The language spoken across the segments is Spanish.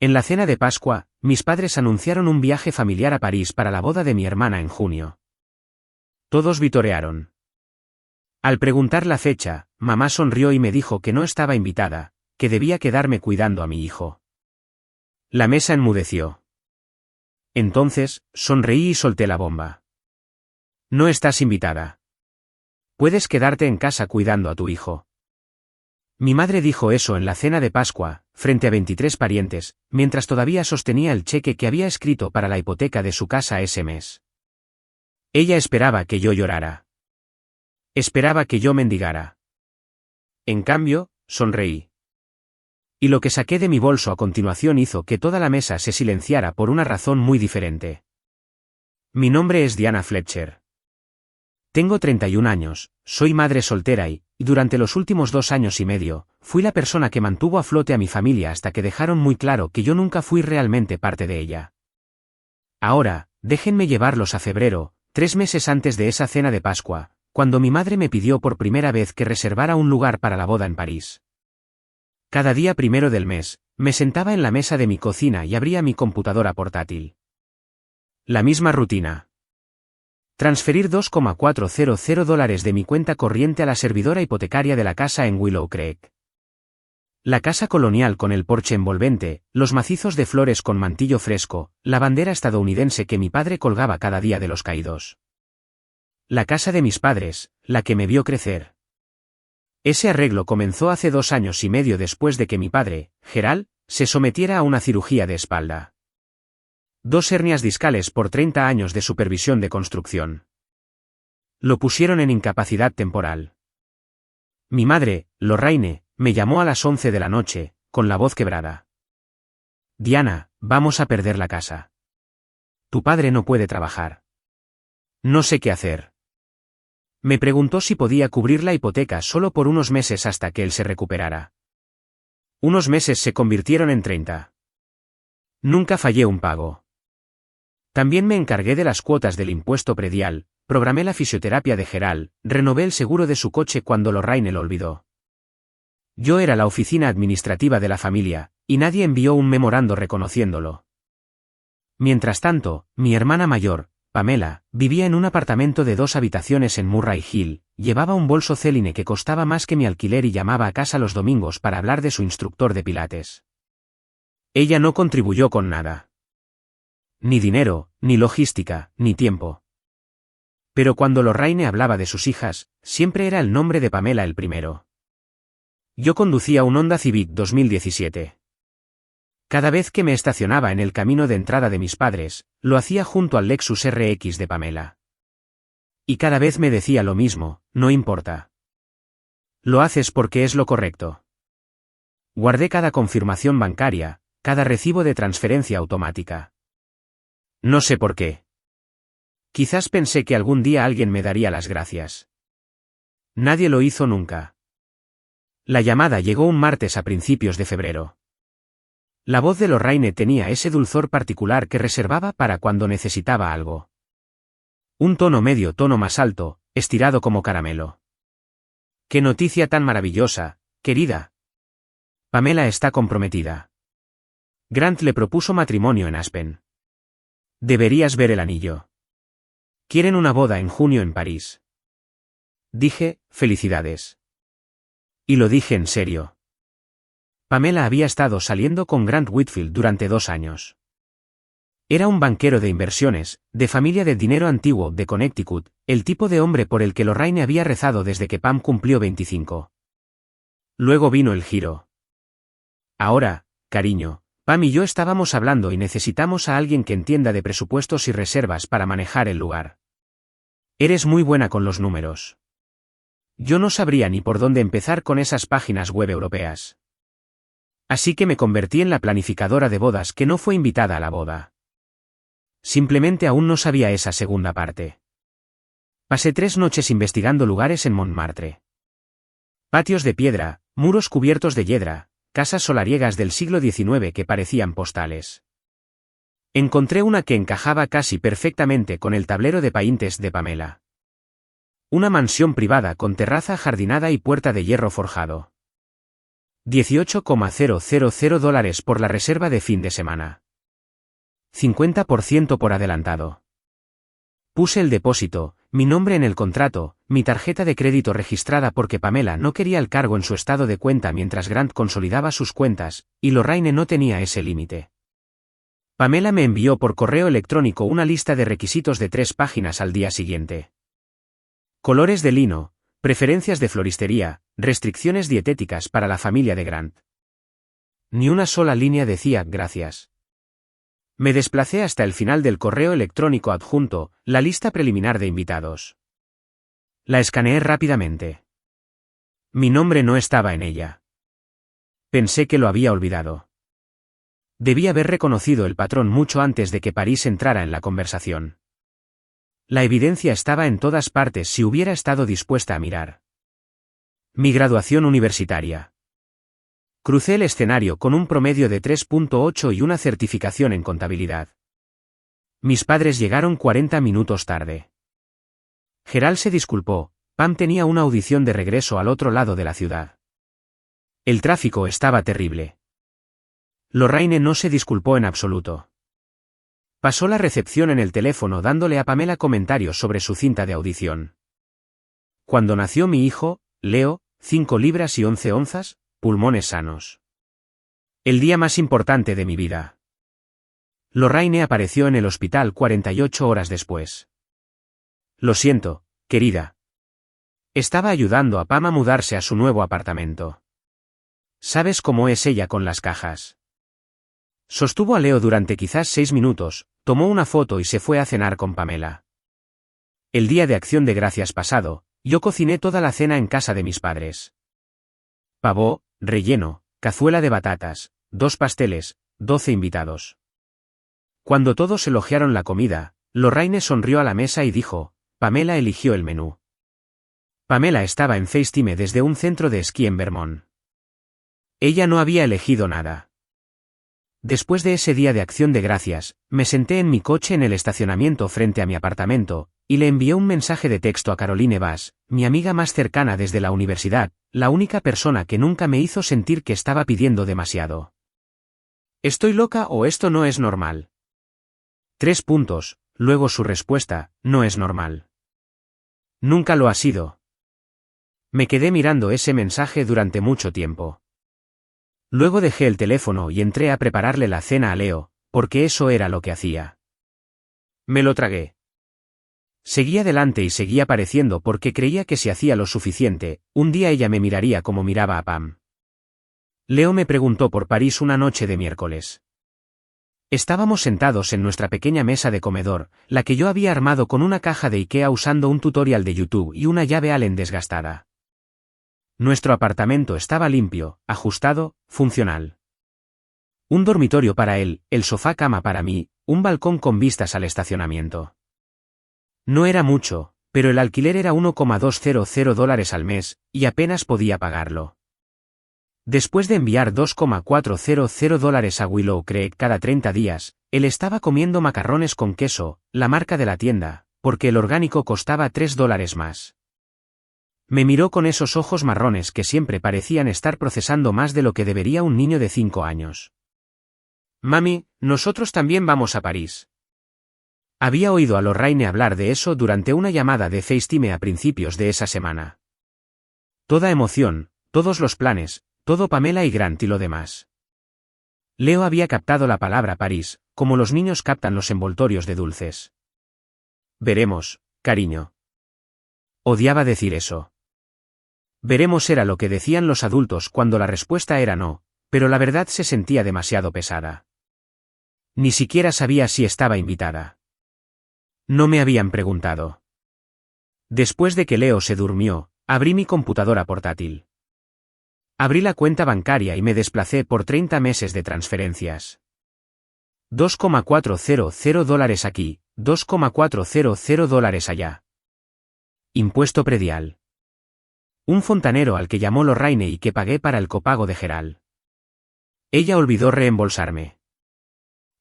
En la cena de Pascua, mis padres anunciaron un viaje familiar a París para la boda de mi hermana en junio. Todos vitorearon. Al preguntar la fecha, mamá sonrió y me dijo que no estaba invitada, que debía quedarme cuidando a mi hijo. La mesa enmudeció. Entonces, sonreí y solté la bomba. No estás invitada. Puedes quedarte en casa cuidando a tu hijo. Mi madre dijo eso en la cena de Pascua, frente a 23 parientes, mientras todavía sostenía el cheque que había escrito para la hipoteca de su casa ese mes. Ella esperaba que yo llorara. Esperaba que yo mendigara. En cambio, sonreí. Y lo que saqué de mi bolso a continuación hizo que toda la mesa se silenciara por una razón muy diferente. Mi nombre es Diana Fletcher. Tengo 31 años, soy madre soltera y, durante los últimos 2 años y medio, fui la persona que mantuvo a flote a mi familia hasta que dejaron muy claro que yo nunca fui realmente parte de ella. Ahora, déjenme llevarlos a febrero, 3 meses antes de esa cena de Pascua, cuando mi madre me pidió por primera vez que reservara un lugar para la boda en París. Cada día primero del mes, me sentaba en la mesa de mi cocina y abría mi computadora portátil. La misma rutina. Transferir $2,400 de mi cuenta corriente a la servidora hipotecaria de la casa en Willow Creek. La casa colonial con el porche envolvente, los macizos de flores con mantillo fresco, la bandera estadounidense que mi padre colgaba cada día de los caídos. La casa de mis padres, la que me vio crecer. Ese arreglo comenzó hace 2 años y medio después de que mi padre, Gerald, se sometiera a una cirugía de espalda. 2 hernias discales por 30 años de supervisión de construcción. Lo pusieron en incapacidad temporal. Mi madre, Lorraine, me llamó a las 11 de la noche, con la voz quebrada. Diana, vamos a perder la casa. Tu padre no puede trabajar. No sé qué hacer. Me preguntó si podía cubrir la hipoteca solo por unos meses hasta que él se recuperara. Unos meses se convirtieron en 30. Nunca fallé un pago. También me encargué de las cuotas del impuesto predial, programé la fisioterapia de Gerald, renové el seguro de su coche cuando Lorraine lo olvidó. Yo era la oficina administrativa de la familia, y nadie envió un memorando reconociéndolo. Mientras tanto, mi hermana mayor, Pamela, vivía en un apartamento de 2 habitaciones en Murray Hill, llevaba un bolso Celine que costaba más que mi alquiler y llamaba a casa los domingos para hablar de su instructor de pilates. Ella no contribuyó con nada. Ni dinero, ni logística, ni tiempo. Pero cuando Lorraine hablaba de sus hijas, siempre era el nombre de Pamela el primero. Yo conducía un Honda Civic 2017. Cada vez que me estacionaba en el camino de entrada de mis padres, lo hacía junto al Lexus RX de Pamela. Y cada vez me decía lo mismo, no importa. Lo haces porque es lo correcto. Guardé cada confirmación bancaria, cada recibo de transferencia automática. No sé por qué. Quizás pensé que algún día alguien me daría las gracias. Nadie lo hizo nunca. La llamada llegó un martes a principios de febrero. La voz de Lorraine tenía ese dulzor particular que reservaba para cuando necesitaba algo. Un tono medio tono más alto, estirado como caramelo. ¡Qué noticia tan maravillosa, querida! Pamela está comprometida. Grant le propuso matrimonio en Aspen. Deberías ver el anillo. Quieren una boda en junio en París. Dije, felicidades. Y lo dije en serio. Pamela había estado saliendo con Grant Whitfield durante 2 años. Era un banquero de inversiones, de familia de dinero antiguo de Connecticut, el tipo de hombre por el que Lorraine había rezado desde que Pam cumplió 25. Luego vino el giro. Ahora, cariño, Pam y yo estábamos hablando y necesitamos a alguien que entienda de presupuestos y reservas para manejar el lugar. Eres muy buena con los números. Yo no sabría ni por dónde empezar con esas páginas web europeas. Así que me convertí en la planificadora de bodas que no fue invitada a la boda. Simplemente aún no sabía esa segunda parte. Pasé 3 noches investigando lugares en Montmartre. Patios de piedra, muros cubiertos de hiedra, casas solariegas del siglo XIX que parecían postales. Encontré una que encajaba casi perfectamente con el tablero de Paintes de Pamela. Una mansión privada con terraza ajardinada y puerta de hierro forjado. $18,000 por la reserva de fin de semana. 50% por adelantado. Puse el depósito, mi nombre en el contrato, mi tarjeta de crédito registrada porque Pamela no quería el cargo en su estado de cuenta mientras Grant consolidaba sus cuentas, y Lorraine no tenía ese límite. Pamela me envió por correo electrónico una lista de requisitos de 3 páginas al día siguiente. Colores de lino, preferencias de floristería, restricciones dietéticas para la familia de Grant. Ni una sola línea decía gracias. Me desplacé hasta el final del correo electrónico adjunto, la lista preliminar de invitados. La escaneé rápidamente. Mi nombre no estaba en ella. Pensé que lo había olvidado. Debí haber reconocido el patrón mucho antes de que París entrara en la conversación. La evidencia estaba en todas partes si hubiera estado dispuesta a mirar. Mi graduación universitaria. Crucé el escenario con un promedio de 3.8 y una certificación en contabilidad. Mis padres llegaron 40 minutos tarde. Gerald se disculpó, Pam tenía una audición de regreso al otro lado de la ciudad. El tráfico estaba terrible. Lorraine no se disculpó en absoluto. Pasó la recepción en el teléfono dándole a Pamela comentarios sobre su cinta de audición. Cuando nació mi hijo, Leo, 5 libras y 11 onzas, pulmones sanos. El día más importante de mi vida. Lorraine apareció en el hospital 48 horas después. Lo siento, querida. Estaba ayudando a Pam a mudarse a su nuevo apartamento. ¿Sabes cómo es ella con las cajas? Sostuvo a Leo durante quizás 6 minutos, tomó una foto y se fue a cenar con Pamela. El día de Acción de Gracias pasado, yo cociné toda la cena en casa de mis padres. Pavó, relleno, cazuela de batatas, 2 pasteles, 12 invitados. Cuando todos elogiaron la comida, Lorraine sonrió a la mesa y dijo, Pamela eligió el menú. Pamela estaba en FaceTime desde un centro de esquí en Vermont. Ella no había elegido nada. Después de ese día de Acción de Gracias, me senté en mi coche en el estacionamiento frente a mi apartamento, y le envié un mensaje de texto a Caroline Bass, mi amiga más cercana desde la universidad, la única persona que nunca me hizo sentir que estaba pidiendo demasiado. ¿Estoy loca o esto no es normal? 3 puntos, luego su respuesta, no es normal. Nunca lo ha sido. Me quedé mirando ese mensaje durante mucho tiempo. Luego dejé el teléfono y entré a prepararle la cena a Leo, porque eso era lo que hacía. Me lo tragué. Seguí adelante y seguí apareciendo porque creía que si hacía lo suficiente, un día ella me miraría como miraba a Pam. Leo me preguntó por París una noche de miércoles. Estábamos sentados en nuestra pequeña mesa de comedor, la que yo había armado con una caja de IKEA usando un tutorial de YouTube y una llave Allen desgastada. Nuestro apartamento estaba limpio, ajustado, funcional. Un dormitorio para él, el sofá-cama para mí, un balcón con vistas al estacionamiento. No era mucho, pero el alquiler era $1,200 al mes, y apenas podía pagarlo. Después de enviar $2,400 a Willow Creek cada 30 días, él estaba comiendo macarrones con queso, la marca de la tienda, porque el orgánico costaba $3 más. Me miró con esos ojos marrones que siempre parecían estar procesando más de lo que debería un niño de 5 años. Mami, nosotros también vamos a París. Había oído a Lorraine hablar de eso durante una llamada de FaceTime a principios de esa semana. Toda emoción, todos los planes, todo Pamela y Grant y lo demás. Leo había captado la palabra París, como los niños captan los envoltorios de dulces. Veremos, cariño. Odiaba decir eso. Veremos era lo que decían los adultos cuando la respuesta era no, pero la verdad se sentía demasiado pesada. Ni siquiera sabía si estaba invitada. No me habían preguntado. Después de que Leo se durmió, abrí mi computadora portátil. Abrí la cuenta bancaria y me desplacé por 30 meses de transferencias. $2,400 aquí, $2,400 allá. Impuesto predial. Un fontanero al que llamó Lorraine y que pagué para el copago de Gerald. Ella olvidó reembolsarme.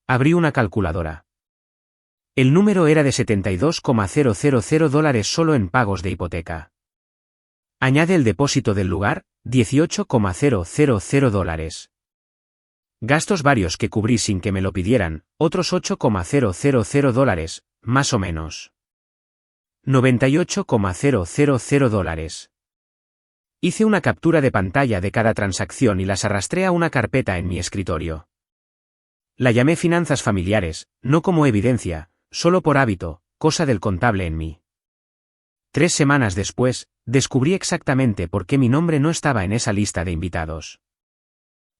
Abrí una calculadora. El número era de $72,000 solo en pagos de hipoteca. Añade el depósito del lugar, $18,000. Gastos varios que cubrí sin que me lo pidieran, otros $8,000, más o menos. $98,000. Hice una captura de pantalla de cada transacción y las arrastré a una carpeta en mi escritorio. La llamé finanzas familiares, no como evidencia, solo por hábito, cosa del contable en mí. 3 semanas después, descubrí exactamente por qué mi nombre no estaba en esa lista de invitados.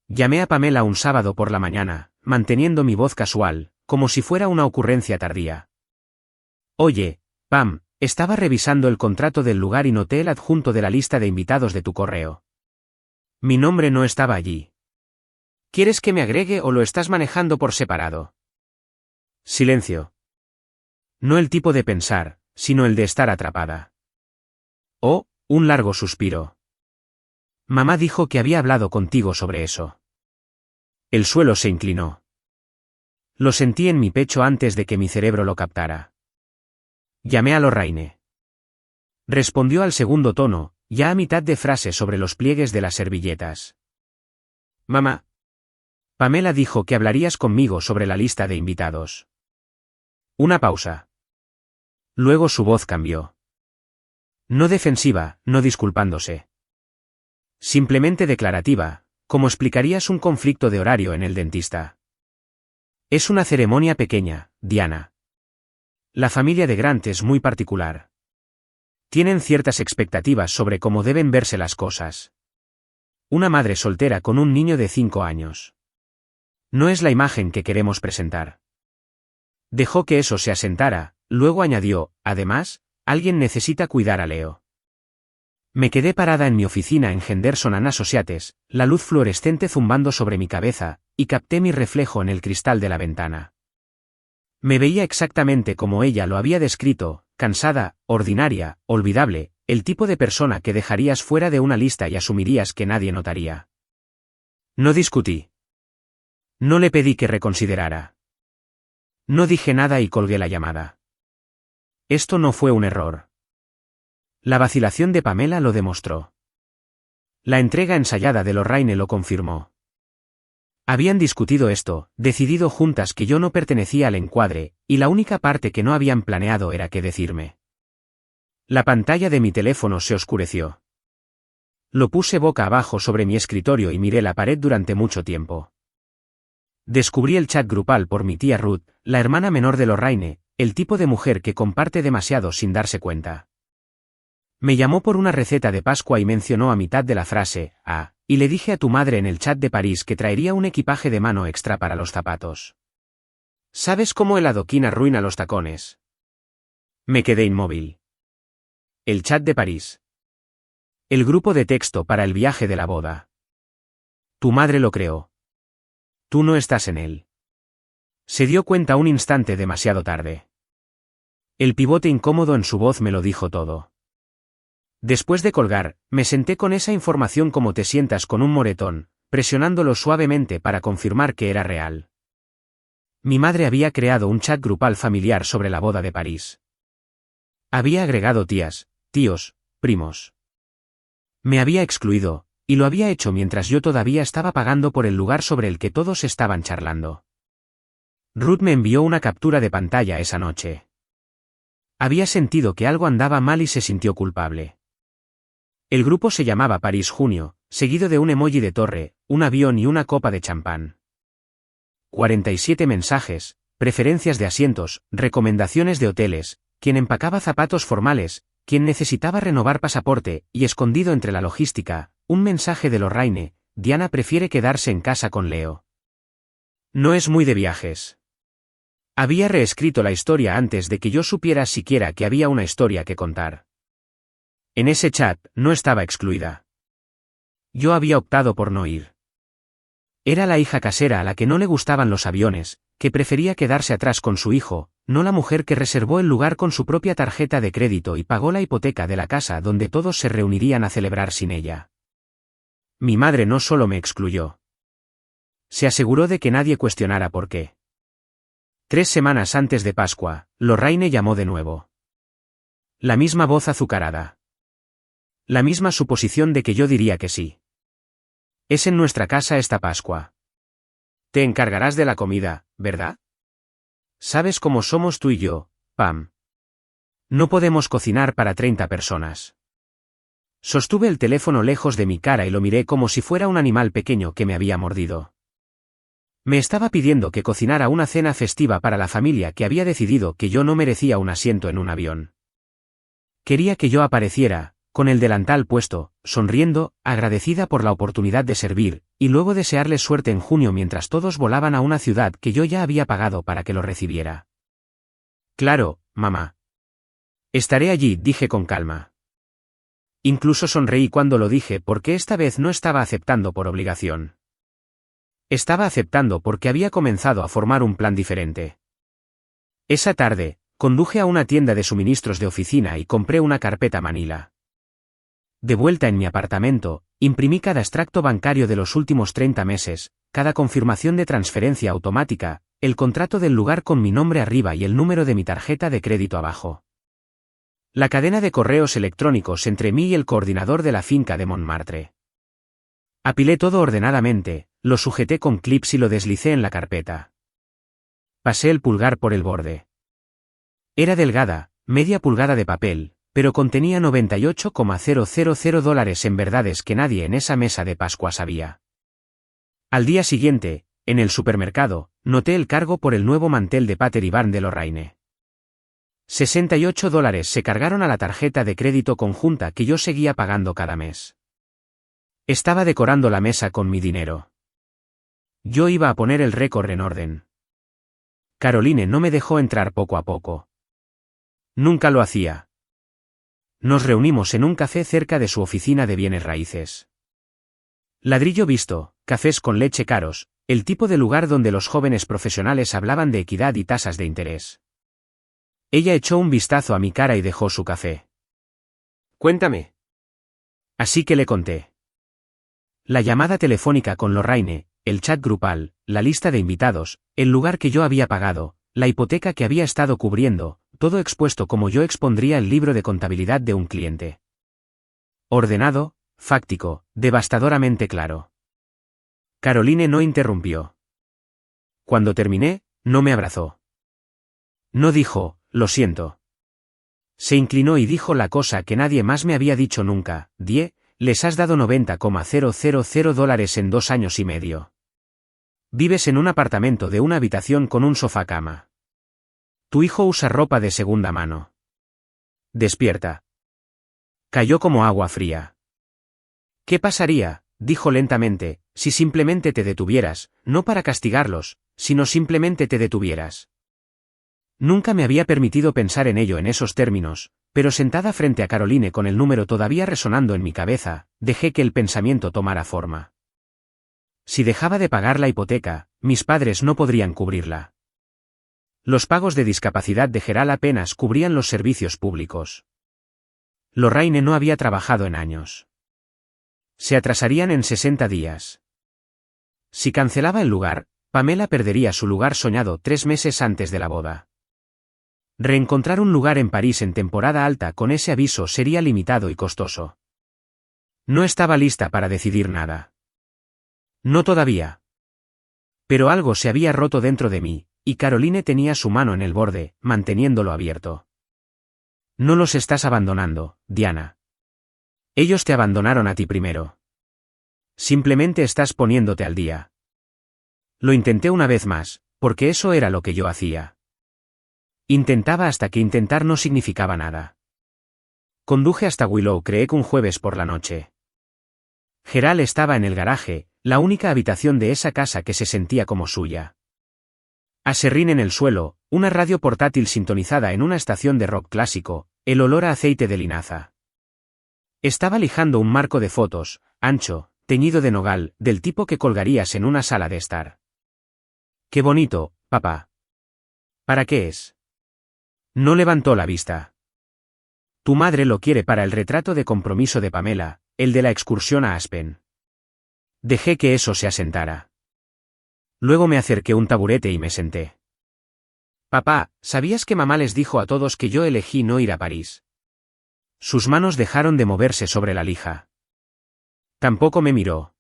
Llamé a Pamela un sábado por la mañana, manteniendo mi voz casual, como si fuera una ocurrencia tardía. Oye, Pam, estaba revisando el contrato del lugar y noté el adjunto de la lista de invitados de tu correo. Mi nombre no estaba allí. ¿Quieres que me agregue o lo estás manejando por separado? Silencio. No el tipo de pensar, sino el de estar atrapada. Oh, un largo suspiro. Mamá dijo que había hablado contigo sobre eso. El suelo se inclinó. Lo sentí en mi pecho antes de que mi cerebro lo captara. Llamé a Lorraine. Respondió al segundo tono, ya a mitad de frase sobre los pliegues de las servilletas. Mamá. Pamela dijo que hablarías conmigo sobre la lista de invitados. Una pausa. Luego su voz cambió. No defensiva, no disculpándose. Simplemente declarativa, como explicarías un conflicto de horario en el dentista. Es una ceremonia pequeña, Diana. La familia de Grant es muy particular. Tienen ciertas expectativas sobre cómo deben verse las cosas. Una madre soltera con un niño de 5 años. No es la imagen que queremos presentar. Dejó que eso se asentara, luego añadió, además, alguien necesita cuidar a Leo. Me quedé parada en mi oficina en Henderson and Associates, la luz fluorescente zumbando sobre mi cabeza, y capté mi reflejo en el cristal de la ventana. Me veía exactamente como ella lo había descrito, cansada, ordinaria, olvidable, el tipo de persona que dejarías fuera de una lista y asumirías que nadie notaría. No discutí. No le pedí que reconsiderara. No dije nada y colgué la llamada. Esto no fue un error. La vacilación de Pamela lo demostró. La entrega ensayada de Lorraine lo confirmó. Habían discutido esto, decidido juntas que yo no pertenecía al encuadre, y la única parte que no habían planeado era qué decirme. La pantalla de mi teléfono se oscureció. Lo puse boca abajo sobre mi escritorio y miré la pared durante mucho tiempo. Descubrí el chat grupal por mi tía Ruth, la hermana menor de Lorraine, el tipo de mujer que comparte demasiado sin darse cuenta. Me llamó por una receta de Pascua y mencionó a mitad de la frase, y le dije a tu madre en el chat de París que traería un equipaje de mano extra para los zapatos. ¿Sabes cómo el adoquín arruina los tacones? Me quedé inmóvil. El chat de París. El grupo de texto para el viaje de la boda. Tu madre lo creó. Tú no estás en él. Se dio cuenta un instante demasiado tarde. El pivote incómodo en su voz me lo dijo todo. Después de colgar, me senté con esa información como te sientas con un moretón, presionándolo suavemente para confirmar que era real. Mi madre había creado un chat grupal familiar sobre la boda de París. Había agregado tías, tíos, primos. Me había excluido, y lo había hecho mientras yo todavía estaba pagando por el lugar sobre el que todos estaban charlando. Ruth me envió una captura de pantalla esa noche. Había sentido que algo andaba mal y se sintió culpable. El grupo se llamaba París Junio, seguido de un emoji de torre, un avión y una copa de champán. 47 mensajes, preferencias de asientos, recomendaciones de hoteles, quien empacaba zapatos formales, quien necesitaba renovar pasaporte, y escondido entre la logística, un mensaje de Lorraine, Diana prefiere quedarse en casa con Leo. No es muy de viajes. Había reescrito la historia antes de que yo supiera siquiera que había una historia que contar. En ese chat, no estaba excluida. Yo había optado por no ir. Era la hija casera a la que no le gustaban los aviones, que prefería quedarse atrás con su hijo, no la mujer que reservó el lugar con su propia tarjeta de crédito y pagó la hipoteca de la casa donde todos se reunirían a celebrar sin ella. Mi madre no solo me excluyó. Se aseguró de que nadie cuestionara por qué. 3 semanas antes de Pascua, Lorraine llamó de nuevo. La misma voz azucarada. La misma suposición de que yo diría que sí. Es en nuestra casa esta Pascua. Te encargarás de la comida, ¿verdad? Sabes cómo somos tú y yo, Pam. No podemos cocinar para 30 personas. Sostuve el teléfono lejos de mi cara y lo miré como si fuera un animal pequeño que me había mordido. Me estaba pidiendo que cocinara una cena festiva para la familia que había decidido que yo no merecía un asiento en un avión. Quería que yo apareciera, con el delantal puesto, sonriendo, agradecida por la oportunidad de servir, y luego desearles suerte en junio mientras todos volaban a una ciudad que yo ya había pagado para que lo recibiera. Claro, mamá. Estaré allí, dije con calma. Incluso sonreí cuando lo dije porque esta vez no estaba aceptando por obligación. Estaba aceptando porque había comenzado a formar un plan diferente. Esa tarde, conduje a una tienda de suministros de oficina y compré una carpeta Manila. De vuelta en mi apartamento, imprimí cada extracto bancario de los últimos 30 meses, cada confirmación de transferencia automática, el contrato del lugar con mi nombre arriba y el número de mi tarjeta de crédito abajo. La cadena de correos electrónicos entre mí y el coordinador de la finca de Montmartre. Apilé todo ordenadamente, lo sujeté con clips y lo deslicé en la carpeta. Pasé el pulgar por el borde. Era delgada, media pulgada de papel, pero contenía $98,000 en verdades que nadie en esa mesa de Pascua sabía. Al día siguiente, en el supermercado, noté el cargo por el nuevo mantel de Pater y Barn de Lorraine. $68 se cargaron a la tarjeta de crédito conjunta que yo seguía pagando cada mes. Estaba decorando la mesa con mi dinero. Yo iba a poner el récord en orden. Caroline no me dejó entrar poco a poco. Nunca lo hacía. Nos reunimos en un café cerca de su oficina de bienes raíces. Ladrillo visto, cafés con leche caros, el tipo de lugar donde los jóvenes profesionales hablaban de equidad y tasas de interés. Ella echó un vistazo a mi cara y dejó su café. Cuéntame. Así que le conté. La llamada telefónica con Lorraine, el chat grupal, la lista de invitados, el lugar que yo había pagado, la hipoteca que había estado cubriendo, todo expuesto como yo expondría el libro de contabilidad de un cliente. Ordenado, fáctico, devastadoramente claro. Caroline no interrumpió. Cuando terminé, no me abrazó. No dijo, lo siento. Se inclinó y dijo la cosa que nadie más me había dicho nunca, Die, les has dado $90,000 en 2 años y medio. Vives en un apartamento de una habitación con un sofá-cama. Tu hijo usa ropa de segunda mano. Despierta. Cayó como agua fría. ¿Qué pasaría, dijo lentamente, si simplemente te detuvieras, no para castigarlos, sino simplemente te detuvieras? Nunca me había permitido pensar en ello en esos términos, pero sentada frente a Caroline con el número todavía resonando en mi cabeza, dejé que el pensamiento tomara forma. Si dejaba de pagar la hipoteca, mis padres no podrían cubrirla. Los pagos de discapacidad de Gerald apenas cubrían los servicios públicos. Lorraine no había trabajado en años. Se atrasarían en 60 días. Si cancelaba el lugar, Pamela perdería su lugar soñado 3 meses antes de la boda. Reencontrar un lugar en París en temporada alta con ese aviso sería limitado y costoso. No estaba lista para decidir nada. No todavía. Pero algo se había roto dentro de mí, y Caroline tenía su mano en el borde, manteniéndolo abierto. No los estás abandonando, Diana. Ellos te abandonaron a ti primero. Simplemente estás poniéndote al día. Lo intenté una vez más, porque eso era lo que yo hacía. Intentaba hasta que intentar no significaba nada. Conduje hasta Willow Creek un jueves por la noche. Gerald estaba en el garaje, la única habitación de esa casa que se sentía como suya. Aserrín en el suelo, una radio portátil sintonizada en una estación de rock clásico, el olor a aceite de linaza. Estaba lijando un marco de fotos, ancho, teñido de nogal, del tipo que colgarías en una sala de estar. ¡Qué bonito, papá! ¿Para qué es? No levantó la vista. Tu madre lo quiere para el retrato de compromiso de Pamela, el de la excursión a Aspen. Dejé que eso se asentara. Luego me acerqué un taburete y me senté. Papá, ¿sabías que mamá les dijo a todos que yo elegí no ir a París? Sus manos dejaron de moverse sobre la lija. Tampoco me miró.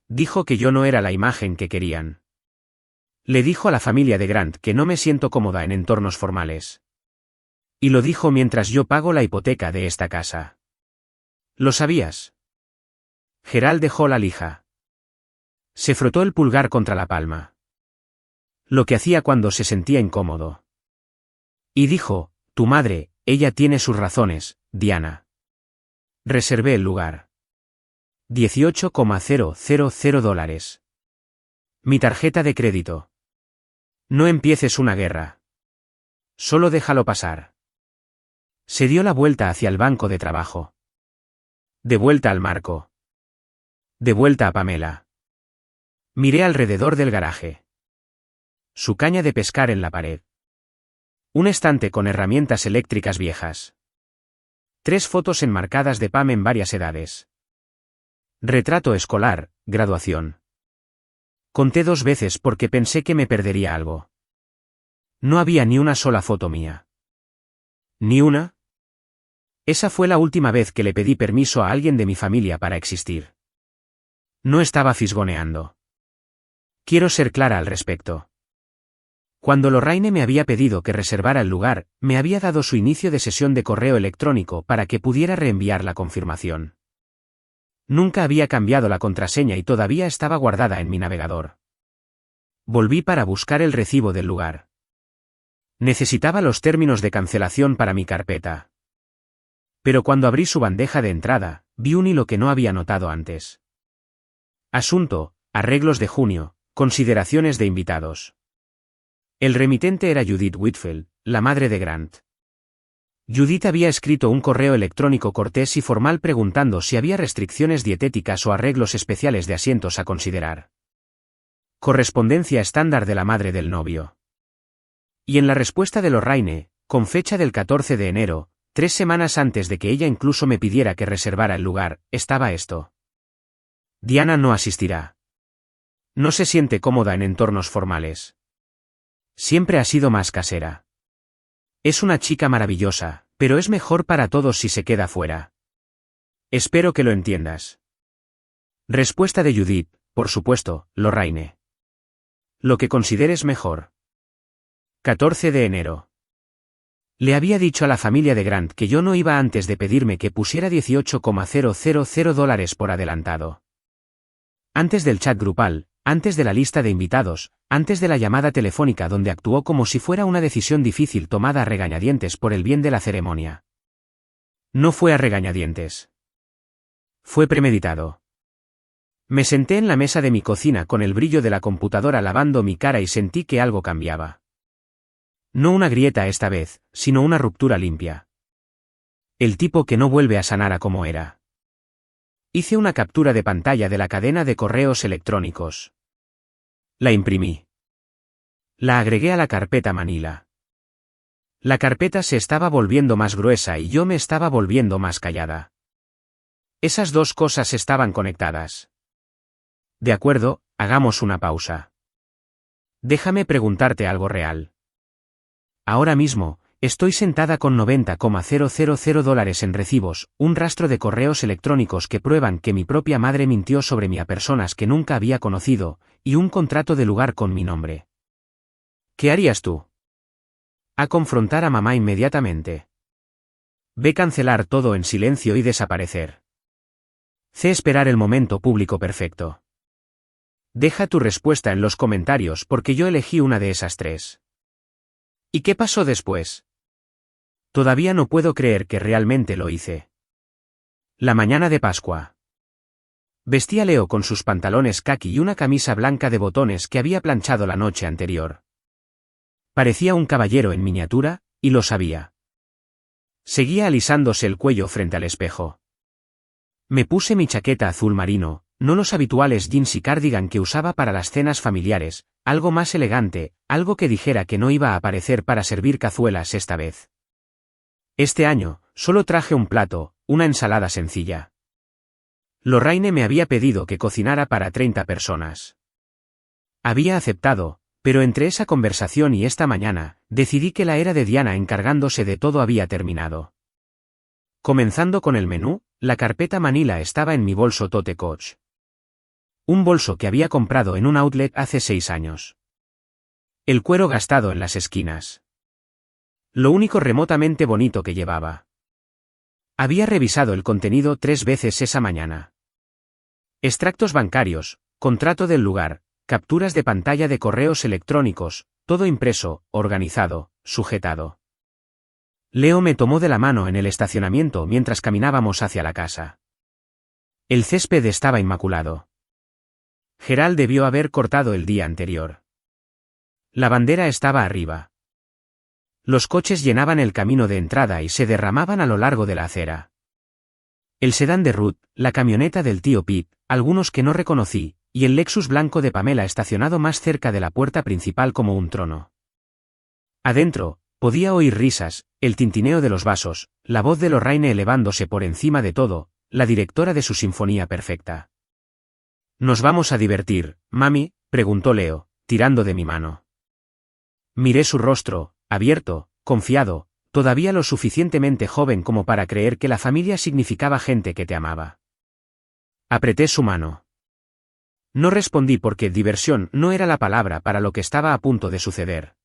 Dijo que yo no era la imagen que querían. Le dijo a la familia de Grant que no me siento cómoda en entornos formales. Y lo dijo mientras yo pago la hipoteca de esta casa. ¿Lo sabías? Gerald dejó la lija. Se frotó el pulgar contra la palma. Lo que hacía cuando se sentía incómodo. Y dijo, tu madre, ella tiene sus razones, Diana. Reservé el lugar. $18,000. Mi tarjeta de crédito. No empieces una guerra. Solo déjalo pasar. Se dio la vuelta hacia el banco de trabajo. De vuelta al marco. De vuelta a Pamela. Miré alrededor del garaje. Su caña de pescar en la pared. Un estante con herramientas eléctricas viejas. 3 fotos enmarcadas de Pam en varias edades. Retrato escolar, graduación. Conté 2 veces porque pensé que me perdería algo. No había ni una sola foto mía. ¿Ni una? Esa fue la última vez que le pedí permiso a alguien de mi familia para existir. No estaba fisgoneando. Quiero ser clara al respecto. Cuando Lorraine me había pedido que reservara el lugar, me había dado su inicio de sesión de correo electrónico para que pudiera reenviar la confirmación. Nunca había cambiado la contraseña y todavía estaba guardada en mi navegador. Volví para buscar el recibo del lugar. Necesitaba los términos de cancelación para mi carpeta. Pero cuando abrí su bandeja de entrada, vi un hilo que no había notado antes. Asunto, arreglos de junio, consideraciones de invitados. El remitente era Judith Whitfield, la madre de Grant. Judith había escrito un correo electrónico cortés y formal preguntando si había restricciones dietéticas o arreglos especiales de asientos a considerar. Correspondencia estándar de la madre del novio. Y en la respuesta de Lorraine, con fecha del 14 de enero, 3 semanas antes de que ella incluso me pidiera que reservara el lugar, estaba esto. Diana no asistirá. No se siente cómoda en entornos formales. Siempre ha sido más casera. Es una chica maravillosa, pero es mejor para todos si se queda fuera. Espero que lo entiendas. Respuesta de Judith, por supuesto, Lorraine. Lo que consideres mejor. 14 de enero. Le había dicho a la familia de Grant que yo no iba antes de pedirme que pusiera $18,000 por adelantado. Antes del chat grupal, antes de la lista de invitados, antes de la llamada telefónica donde actuó como si fuera una decisión difícil tomada a regañadientes por el bien de la ceremonia. No fue a regañadientes. Fue premeditado. Me senté en la mesa de mi cocina con el brillo de la computadora lavando mi cara y sentí que algo cambiaba. No una grieta esta vez, sino una ruptura limpia. El tipo que no vuelve a sanar a como era. Hice una captura de pantalla de la cadena de correos electrónicos. La imprimí. La agregué a la carpeta Manila. La carpeta se estaba volviendo más gruesa y yo me estaba volviendo más callada. Esas 2 cosas estaban conectadas. De acuerdo, hagamos una pausa. Déjame preguntarte algo real. Ahora mismo, estoy sentada con $90,000 en recibos, un rastro de correos electrónicos que prueban que mi propia madre mintió sobre mí a personas que nunca había conocido, y un contrato de lugar con mi nombre. ¿Qué harías tú? A confrontar a mamá inmediatamente. Ve cancelar todo en silencio y desaparecer. Sé esperar el momento público perfecto. Deja tu respuesta en los comentarios porque yo elegí una de esas 3. ¿Y qué pasó después? Todavía no puedo creer que realmente lo hice. La mañana de Pascua. Vestí a Leo con sus pantalones caqui y una camisa blanca de botones que había planchado la noche anterior. Parecía un caballero en miniatura, y lo sabía. Seguía alisándose el cuello frente al espejo. Me puse mi chaqueta azul marino, no los habituales jeans y cardigan que usaba para las cenas familiares, algo más elegante, algo que dijera que no iba a aparecer para servir cazuelas esta vez. Este año, solo traje un plato, una ensalada sencilla. Lorraine me había pedido que cocinara para 30 personas. Había aceptado, pero entre esa conversación y esta mañana, decidí que la era de Diana encargándose de todo había terminado. Comenzando con el menú, la carpeta Manila estaba en mi bolso Tote Coach. Un bolso que había comprado en un outlet hace 6 años. El cuero gastado en las esquinas. Lo único remotamente bonito que llevaba. Había revisado el contenido 3 veces esa mañana. Extractos bancarios, contrato del lugar, capturas de pantalla de correos electrónicos, todo impreso, organizado, sujetado. Leo me tomó de la mano en el estacionamiento mientras caminábamos hacia la casa. El césped estaba inmaculado. Gerald debió haber cortado el día anterior. La bandera estaba arriba. Los coches llenaban el camino de entrada y se derramaban a lo largo de la acera. El sedán de Ruth, la camioneta del tío Pete, algunos que no reconocí, y el Lexus blanco de Pamela estacionado más cerca de la puerta principal como un trono. Adentro, podía oír risas, el tintineo de los vasos, la voz de Lorraine elevándose por encima de todo, la directora de su sinfonía perfecta. «¿Nos vamos a divertir, mami?», preguntó Leo, tirando de mi mano. Miré su rostro, abierto, confiado, todavía lo suficientemente joven como para creer que la familia significaba gente que te amaba. Apreté su mano. No respondí porque diversión no era la palabra para lo que estaba a punto de suceder.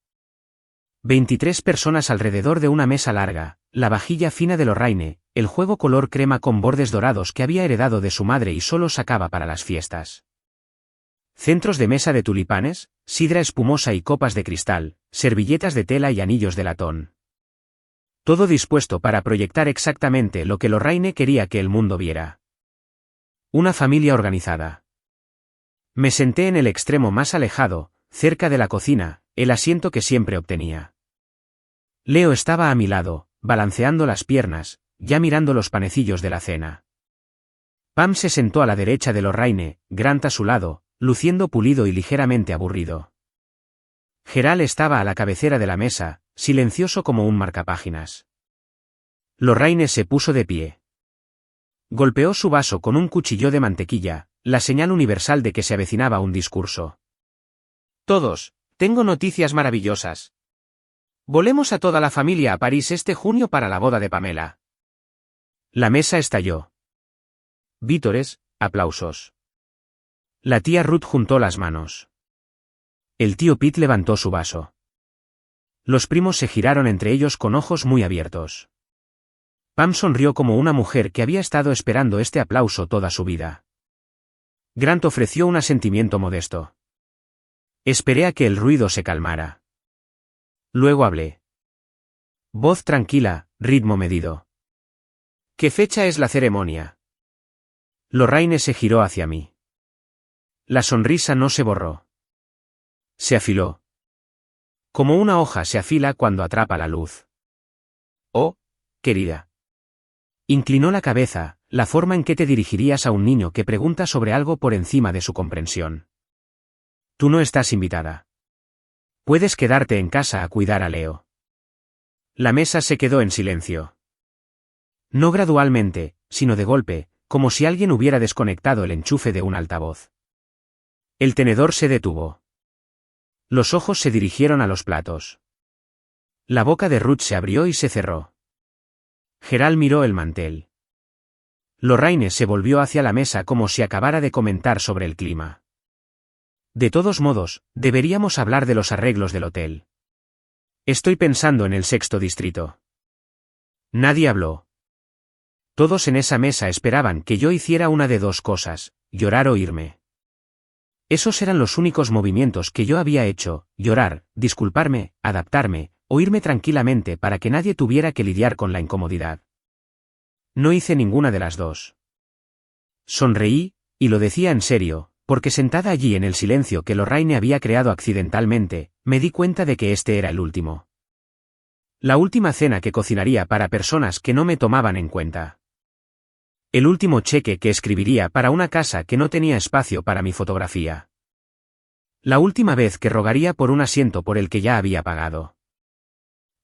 23 personas alrededor de una mesa larga, la vajilla fina de Lorraine, el juego color crema con bordes dorados que había heredado de su madre y solo sacaba para las fiestas. Centros de mesa de tulipanes, sidra espumosa y copas de cristal, servilletas de tela y anillos de latón. Todo dispuesto para proyectar exactamente lo que Lorraine quería que el mundo viera. Una familia organizada. Me senté en el extremo más alejado, cerca de la cocina, el asiento que siempre obtenía. Leo estaba a mi lado, balanceando las piernas, ya mirando los panecillos de la cena. Pam se sentó a la derecha de Lorraine, Grant a su lado, luciendo pulido y ligeramente aburrido. Gerald estaba a la cabecera de la mesa, silencioso como un marcapáginas. Lorraine se puso de pie. Golpeó su vaso con un cuchillo de mantequilla, la señal universal de que se avecinaba un discurso. «Todos, tengo noticias maravillosas. Volemos a toda la familia a París este junio para la boda de Pamela». La mesa estalló. Vítores, aplausos. La tía Ruth juntó las manos. El tío Pete levantó su vaso. Los primos se giraron entre ellos con ojos muy abiertos. Pam sonrió como una mujer que había estado esperando este aplauso toda su vida. Grant ofreció un asentimiento modesto. Esperé a que el ruido se calmara. Luego hablé. Voz tranquila, ritmo medido. «¿Qué fecha es la ceremonia?» Lorraine se giró hacia mí. La sonrisa no se borró. Se afiló. Como una hoja se afila cuando atrapa la luz. «Oh, querida». Inclinó la cabeza, la forma en que te dirigirías a un niño que pregunta sobre algo por encima de su comprensión. «Tú no estás invitada. Puedes quedarte en casa a cuidar a Leo». La mesa se quedó en silencio. No gradualmente, sino de golpe, como si alguien hubiera desconectado el enchufe de un altavoz. El tenedor se detuvo. Los ojos se dirigieron a los platos. La boca de Ruth se abrió y se cerró. Gerald miró el mantel. Lorraine se volvió hacia la mesa como si acabara de comentar sobre el clima. «De todos modos, deberíamos hablar de los arreglos del hotel. Estoy pensando en el 6º distrito». Nadie habló. Todos en esa mesa esperaban que yo hiciera una de dos cosas, llorar o irme. Esos eran los únicos movimientos que yo había hecho, llorar, disculparme, adaptarme, o irme tranquilamente para que nadie tuviera que lidiar con la incomodidad. No hice ninguna de las dos. Sonreí, y lo decía en serio, porque sentada allí en el silencio que Lorraine había creado accidentalmente, me di cuenta de que este era el último. La última cena que cocinaría para personas que no me tomaban en cuenta. El último cheque que escribiría para una casa que no tenía espacio para mi fotografía. La última vez que rogaría por un asiento por el que ya había pagado.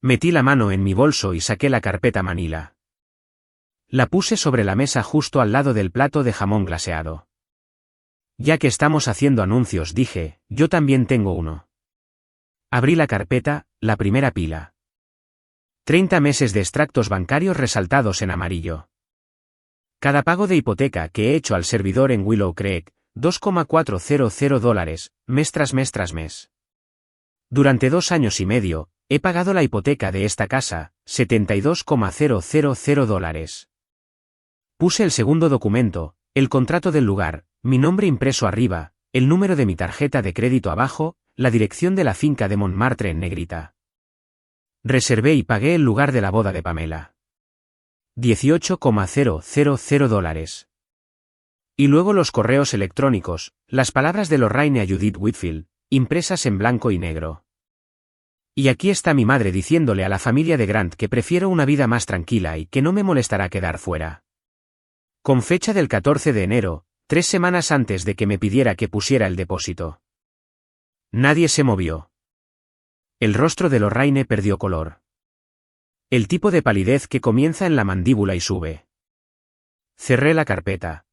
Metí la mano en mi bolso y saqué la carpeta Manila. La puse sobre la mesa justo al lado del plato de jamón glaseado. Ya que estamos haciendo anuncios, dije, yo también tengo uno. Abrí la carpeta, la primera pila. 30 meses de extractos bancarios resaltados en amarillo. Cada pago de hipoteca que he hecho al servidor en Willow Creek, $2,400, mes tras mes tras mes. Durante 2 años y medio, he pagado la hipoteca de esta casa, $72,000. Puse el segundo documento, el contrato del lugar, mi nombre impreso arriba, el número de mi tarjeta de crédito abajo, la dirección de la finca de Montmartre en negrita. Reservé y pagué el lugar de la boda de Pamela. $18,000. Y luego los correos electrónicos, las palabras de Lorraine a Judith Whitfield, impresas en blanco y negro. Y aquí está mi madre diciéndole a la familia de Grant que prefiero una vida más tranquila y que no me molestará quedar fuera. Con fecha del 14 de enero, 3 semanas antes de que me pidiera que pusiera el depósito. Nadie se movió. El rostro de Lorraine perdió color. El tipo de palidez que comienza en la mandíbula y sube. Cerré la carpeta.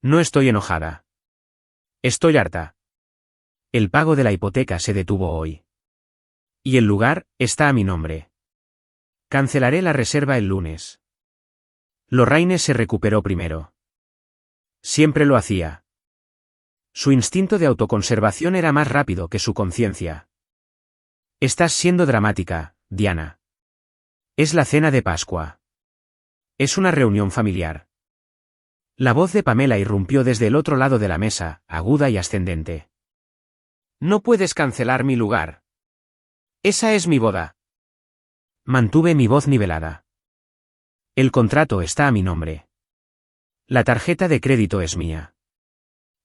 No estoy enojada. Estoy harta. El pago de la hipoteca se detuvo hoy. Y el lugar está a mi nombre. Cancelaré la reserva el lunes. Lorraine se recuperó primero. Siempre lo hacía. Su instinto de autoconservación era más rápido que su conciencia. Estás siendo dramática, Diana. Es la cena de Pascua. Es una reunión familiar. La voz de Pamela irrumpió desde el otro lado de la mesa, aguda y ascendente. No puedes cancelar mi lugar. Esa es mi boda. Mantuve mi voz nivelada. El contrato está a mi nombre. La tarjeta de crédito es mía.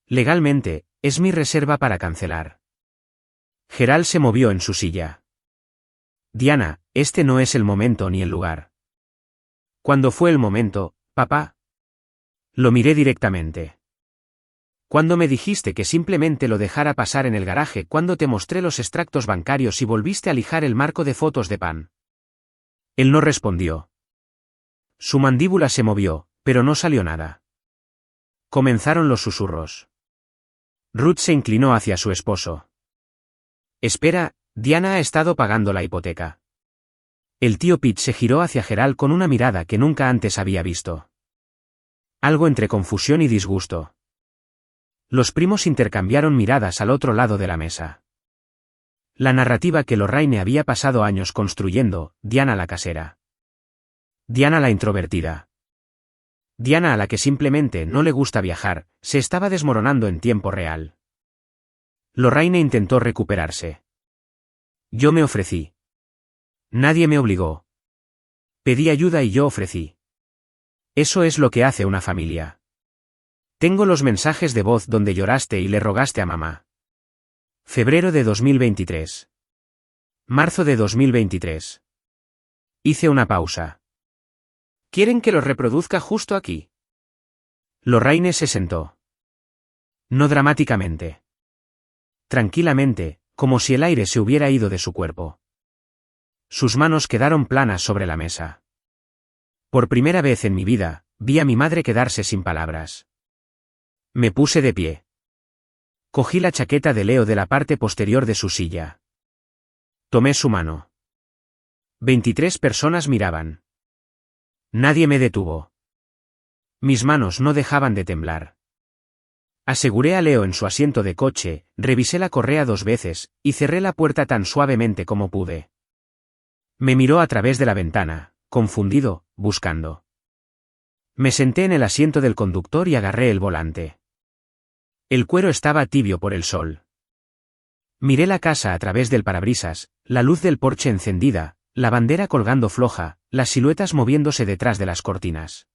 Legalmente, es mi reserva para cancelar. Gerald se movió en su silla. Diana, este no es el momento ni el lugar. ¿Cuándo fue el momento, papá? Lo miré directamente. Cuando me dijiste que simplemente lo dejara pasar en el garaje cuando te mostré los extractos bancarios y volviste a lijar el marco de fotos de pan. Él no respondió. Su mandíbula se movió, pero no salió nada. Comenzaron los susurros. Ruth se inclinó hacia su esposo. Espera, Diana ha estado pagando la hipoteca. El tío Pete se giró hacia Gerald con una mirada que nunca antes había visto. Algo entre confusión y disgusto. Los primos intercambiaron miradas al otro lado de la mesa. La narrativa que Lorraine había pasado años construyendo, Diana la casera. Diana la introvertida. Diana a la que simplemente no le gusta viajar, se estaba desmoronando en tiempo real. Lorraine intentó recuperarse. Yo me ofrecí. Nadie me obligó. Pedí ayuda y yo ofrecí. Eso es lo que hace una familia. Tengo los mensajes de voz donde lloraste y le rogaste a mamá. Febrero de 2023. Marzo de 2023. Hice una pausa. ¿Quieren que los reproduzca justo aquí? Lorraine se sentó. No dramáticamente. Tranquilamente, como si el aire se hubiera ido de su cuerpo. Sus manos quedaron planas sobre la mesa. Por primera vez en mi vida, vi a mi madre quedarse sin palabras. Me puse de pie. Cogí la chaqueta de Leo de la parte posterior de su silla. Tomé su mano. 23 personas miraban. Nadie me detuvo. Mis manos no dejaban de temblar. Aseguré a Leo en su asiento de coche, revisé la correa 2 veces, y cerré la puerta tan suavemente como pude. Me miró a través de la ventana, confundido, buscando. Me senté en el asiento del conductor y agarré el volante. El cuero estaba tibio por el sol. Miré la casa a través del parabrisas, la luz del porche encendida, la bandera colgando floja, las siluetas moviéndose detrás de las cortinas.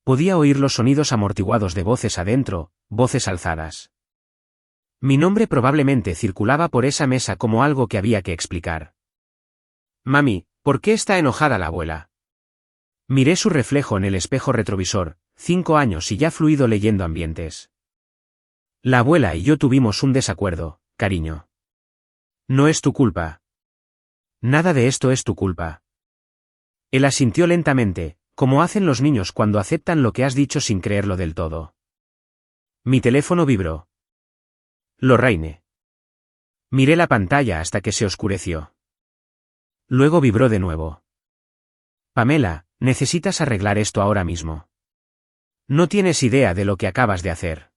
Podía oír los sonidos amortiguados de voces adentro, voces alzadas. Mi nombre probablemente circulaba por esa mesa como algo que había que explicar. Mami, ¿por qué está enojada la abuela? Miré su reflejo en el espejo retrovisor, 5 años y ya fluido leyendo ambientes. La abuela y yo tuvimos un desacuerdo, cariño. No es tu culpa. Nada de esto es tu culpa. Él asintió lentamente, como hacen los niños cuando aceptan lo que has dicho sin creerlo del todo. Mi teléfono vibró. Lorraine. Miré la pantalla hasta que se oscureció. Luego vibró de nuevo. Pamela, necesitas arreglar esto ahora mismo. No tienes idea de lo que acabas de hacer.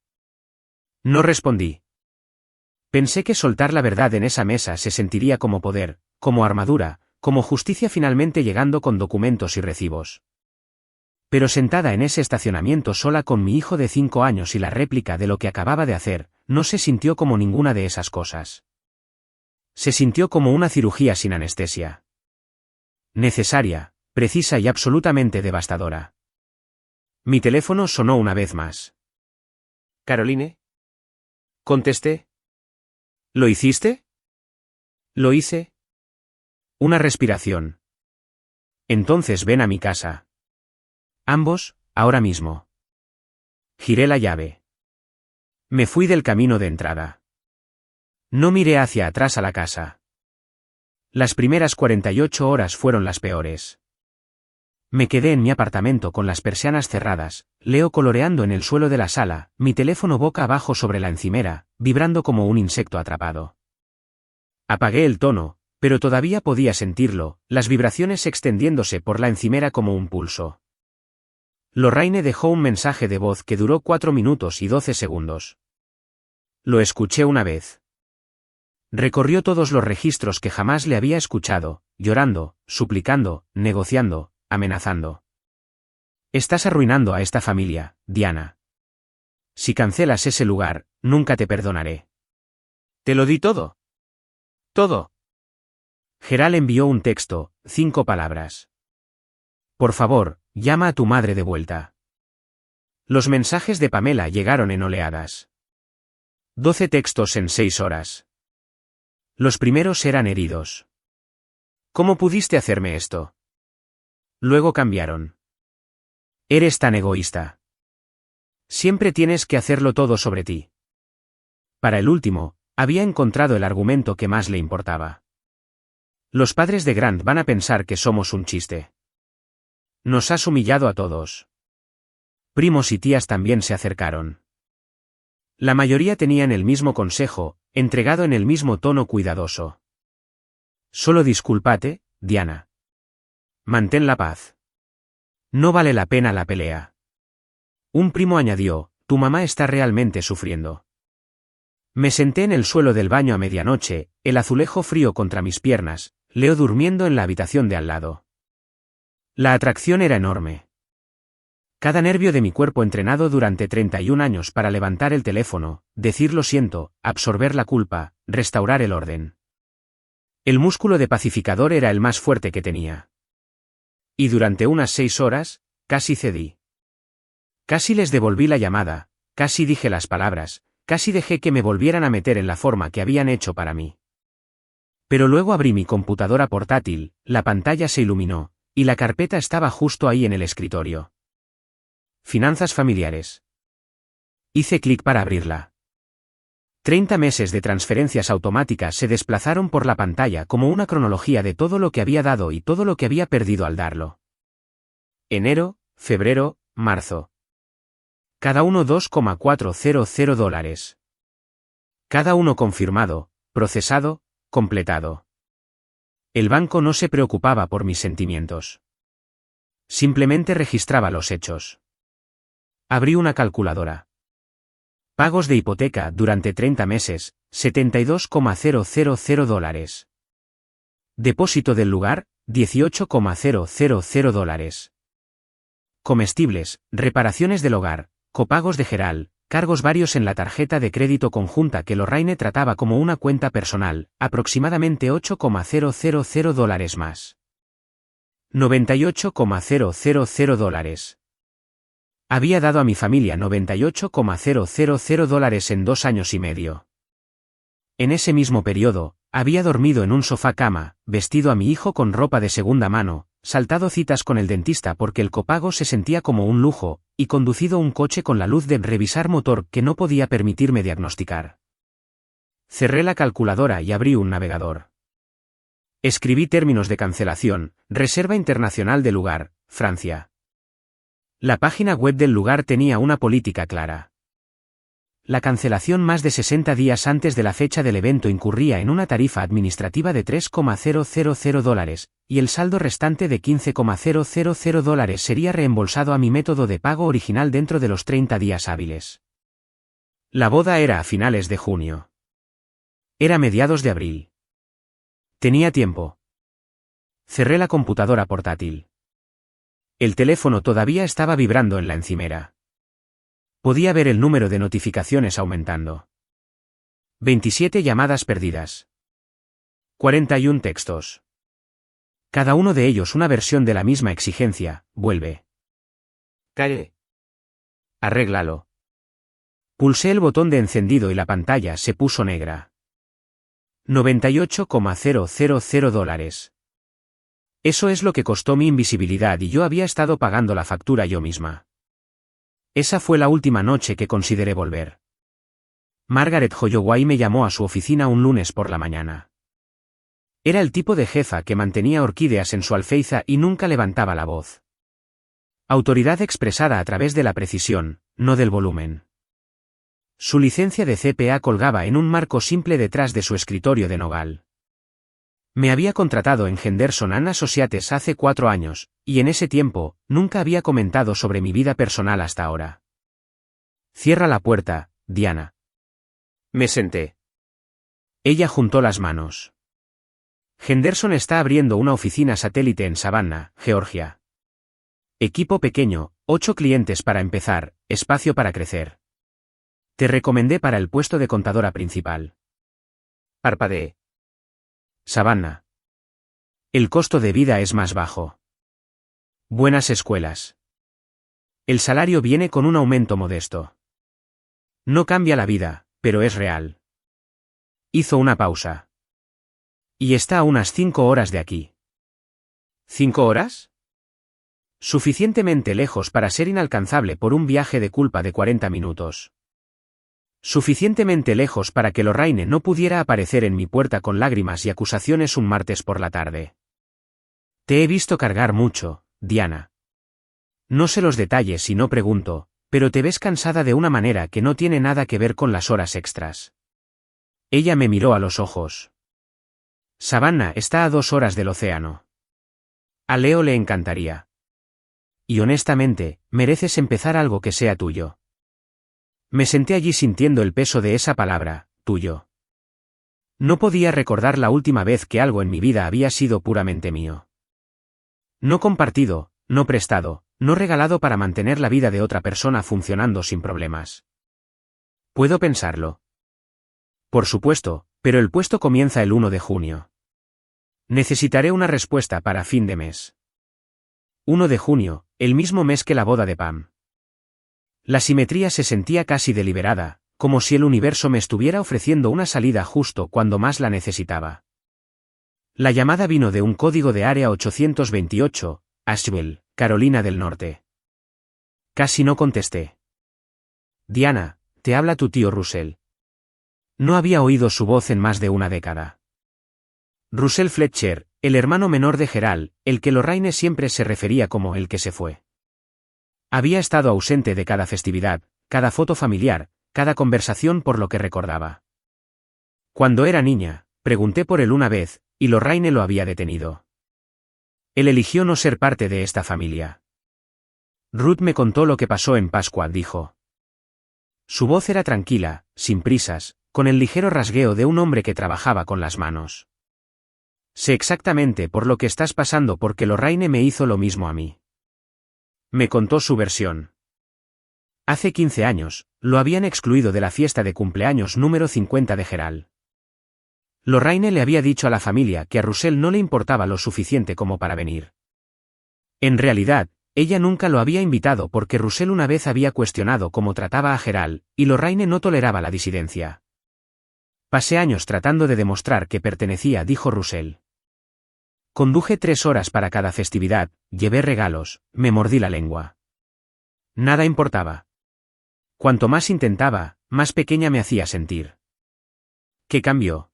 No respondí. Pensé que soltar la verdad en esa mesa se sentiría como poder, como armadura, como justicia finalmente llegando con documentos y recibos. Pero sentada en ese estacionamiento sola con mi hijo de 5 años y la réplica de lo que acababa de hacer, no se sintió como ninguna de esas cosas. Se sintió como una cirugía sin anestesia. Necesaria, precisa y absolutamente devastadora. Mi teléfono sonó una vez más. ¿Caroline? Contesté. ¿Lo hiciste? Lo hice. Una respiración. Entonces ven a mi casa. Ambos, ahora mismo. Giré la llave. Me fui del camino de entrada. No miré hacia atrás a la casa. Las primeras 48 horas fueron las peores. Me quedé en mi apartamento con las persianas cerradas, Leo coloreando en el suelo de la sala, mi teléfono boca abajo sobre la encimera, vibrando como un insecto atrapado. Apagué el tono, pero todavía podía sentirlo, las vibraciones extendiéndose por la encimera como un pulso. Lorraine dejó un mensaje de voz que duró 4 minutos y 12 segundos. Lo escuché una vez. Recorrió todos los registros que jamás le había escuchado, llorando, suplicando, negociando, amenazando. Estás arruinando a esta familia, Diana. Si cancelas ese lugar, nunca te perdonaré. Te lo di todo. Todo. Gerald envió un texto, 5 palabras. Por favor, llama a tu madre de vuelta. Los mensajes de Pamela llegaron en oleadas. 12 textos en 6 horas. Los primeros eran heridos. ¿Cómo pudiste hacerme esto? Luego cambiaron. Eres tan egoísta. Siempre tienes que hacerlo todo sobre ti. Para el último, había encontrado el argumento que más le importaba. Los padres de Grant van a pensar que somos un chiste. Nos has humillado a todos. Primos y tías también se acercaron. La mayoría tenían el mismo consejo, entregado en el mismo tono cuidadoso. Solo discúlpate, Diana. Mantén la paz. No vale la pena la pelea. Un primo añadió, tu mamá está realmente sufriendo. Me senté en el suelo del baño a medianoche, el azulejo frío contra mis piernas, Leo durmiendo en la habitación de al lado. La atracción era enorme. Cada nervio de mi cuerpo entrenado durante 31 años para levantar el teléfono, decir lo siento, absorber la culpa, restaurar el orden. El músculo de pacificador era el más fuerte que tenía. Y durante unas 6 horas, casi cedí. Casi les devolví la llamada, casi dije las palabras, casi dejé que me volvieran a meter en la forma que habían hecho para mí. Pero luego abrí mi computadora portátil, la pantalla se iluminó, y la carpeta estaba justo ahí en el escritorio. Finanzas familiares. Hice clic para abrirla. 30 meses de transferencias automáticas se desplazaron por la pantalla como una cronología de todo lo que había dado y todo lo que había perdido al darlo. Enero, febrero, marzo. Cada uno $2,400. Cada uno confirmado, procesado, completado. El banco no se preocupaba por mis sentimientos. Simplemente registraba los hechos. Abrí una calculadora. Pagos de hipoteca durante 30 meses, $72,000. Depósito del lugar, $18,000. Comestibles, reparaciones del hogar, copagos de Gerald, cargos varios en la tarjeta de crédito conjunta que Lorraine trataba como una cuenta personal, aproximadamente $8,000 más. $98,000. Había dado a mi familia $98,000 en 2 años y medio. En ese mismo periodo, había dormido en un sofá-cama, vestido a mi hijo con ropa de segunda mano, saltado citas con el dentista porque el copago se sentía como un lujo, y conducido un coche con la luz de revisar motor que no podía permitirme diagnosticar. Cerré la calculadora y abrí un navegador. Escribí términos de cancelación, Reserva Internacional de Lugar, Francia. La página web del lugar tenía una política clara. la cancelación más de 60 días antes de la fecha del evento incurría en una tarifa administrativa de $3,000, y el saldo restante de $15,000 sería reembolsado a mi método de pago original dentro de los 30 días hábiles. La boda era a finales de junio. Era mediados de abril. Tenía tiempo. Cerré la computadora portátil. El teléfono todavía estaba vibrando en la encimera. Podía ver el número de notificaciones aumentando. 27 llamadas perdidas. 41 textos. Cada uno de ellos una versión de la misma exigencia: vuelve. Calle. Arréglalo. Pulsé el botón de encendido y la pantalla se puso negra. $98,000. Eso es lo que costó mi invisibilidad y yo había estado pagando la factura yo misma. Esa fue la última noche que consideré volver. Margaret Holloway me llamó a su oficina un lunes por la mañana. Era el tipo de jefa que mantenía orquídeas en su alféizar y nunca levantaba la voz. Autoridad expresada a través de la precisión, no del volumen. Su licencia de CPA colgaba en un marco simple detrás de su escritorio de nogal. Me había contratado en Henderson and Associates hace 4 años, y en ese tiempo, nunca había comentado sobre mi vida personal hasta ahora. Cierra la puerta, Diana. Me senté. Ella juntó las manos. Henderson está abriendo una oficina satélite en Savannah, Georgia. Equipo pequeño, 8 clientes para empezar, espacio para crecer. Te recomendé para el puesto de contadora principal. Parpadeé. Savannah. El costo de vida es más bajo. Buenas escuelas. El salario viene con un aumento modesto. No cambia la vida, pero es real. Hizo una pausa. Y está a unas 5 horas de aquí. ¿5 horas? Suficientemente lejos para ser inalcanzable por un viaje de culpa de 40 minutos. Suficientemente lejos para que Lorraine no pudiera aparecer en mi puerta con lágrimas y acusaciones un martes por la tarde. Te he visto cargar mucho, Diana. No sé los detalles y no pregunto, pero te ves cansada de una manera que no tiene nada que ver con las horas extras. Ella me miró a los ojos. Savannah está a 2 horas del océano. A Leo le encantaría. Y honestamente, mereces empezar algo que sea tuyo. Me senté allí sintiendo el peso de esa palabra, tuyo. No podía recordar la última vez que algo en mi vida había sido puramente mío. No compartido, no prestado, no regalado para mantener la vida de otra persona funcionando sin problemas. ¿Puedo pensarlo? Por supuesto, pero el puesto comienza el 1 de junio. Necesitaré una respuesta para fin de mes. 1 de junio, el mismo mes que la boda de Pam. La simetría se sentía casi deliberada, como si el universo me estuviera ofreciendo una salida justo cuando más la necesitaba. La llamada vino de un código de área 828, Asheville, Carolina del Norte. Casi no contesté. Diana, te habla tu tío Russell. No había oído su voz en más de una década. Russell Fletcher, el hermano menor de Gerald, el que Lorraine siempre se refería como el que se fue. Había estado ausente de cada festividad, cada foto familiar, cada conversación por lo que recordaba. Cuando era niña, pregunté por él una vez, y Lorraine lo había detenido. Él eligió no ser parte de esta familia. Ruth me contó lo que pasó en Pascua, dijo. Su voz era tranquila, sin prisas, con el ligero rasgueo de un hombre que trabajaba con las manos. Sé exactamente por lo que estás pasando porque Lorraine me hizo lo mismo a mí. Me contó su versión. Hace 15 años, lo habían excluido de la fiesta de cumpleaños número 50 de Gerald. Lorraine le había dicho a la familia que a Russell no le importaba lo suficiente como para venir. En realidad, ella nunca lo había invitado porque Russell una vez había cuestionado cómo trataba a Gerald, y Lorraine no toleraba la disidencia. Pasé años tratando de demostrar que pertenecía, dijo Russell. Conduje 3 horas para cada festividad, llevé regalos, me mordí la lengua. Nada importaba. Cuanto más intentaba, más pequeña me hacía sentir. ¿Qué cambió?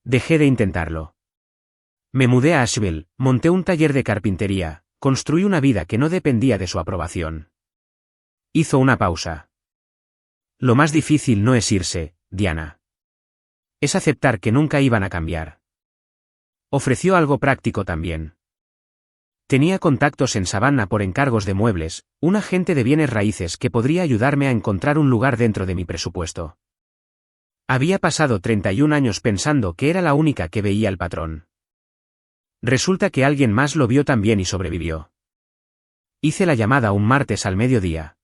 Dejé de intentarlo. Me mudé a Asheville, monté un taller de carpintería, construí una vida que no dependía de su aprobación. Hizo una pausa. Lo más difícil no es irse, Diana. Es aceptar que nunca iban a cambiar. Ofreció algo práctico también. Tenía contactos en Savannah por encargos de muebles, un agente de bienes raíces que podría ayudarme a encontrar un lugar dentro de mi presupuesto. Había pasado 31 años pensando que era la única que veía el patrón. Resulta que alguien más lo vio también y sobrevivió. Hice la llamada un martes al mediodía.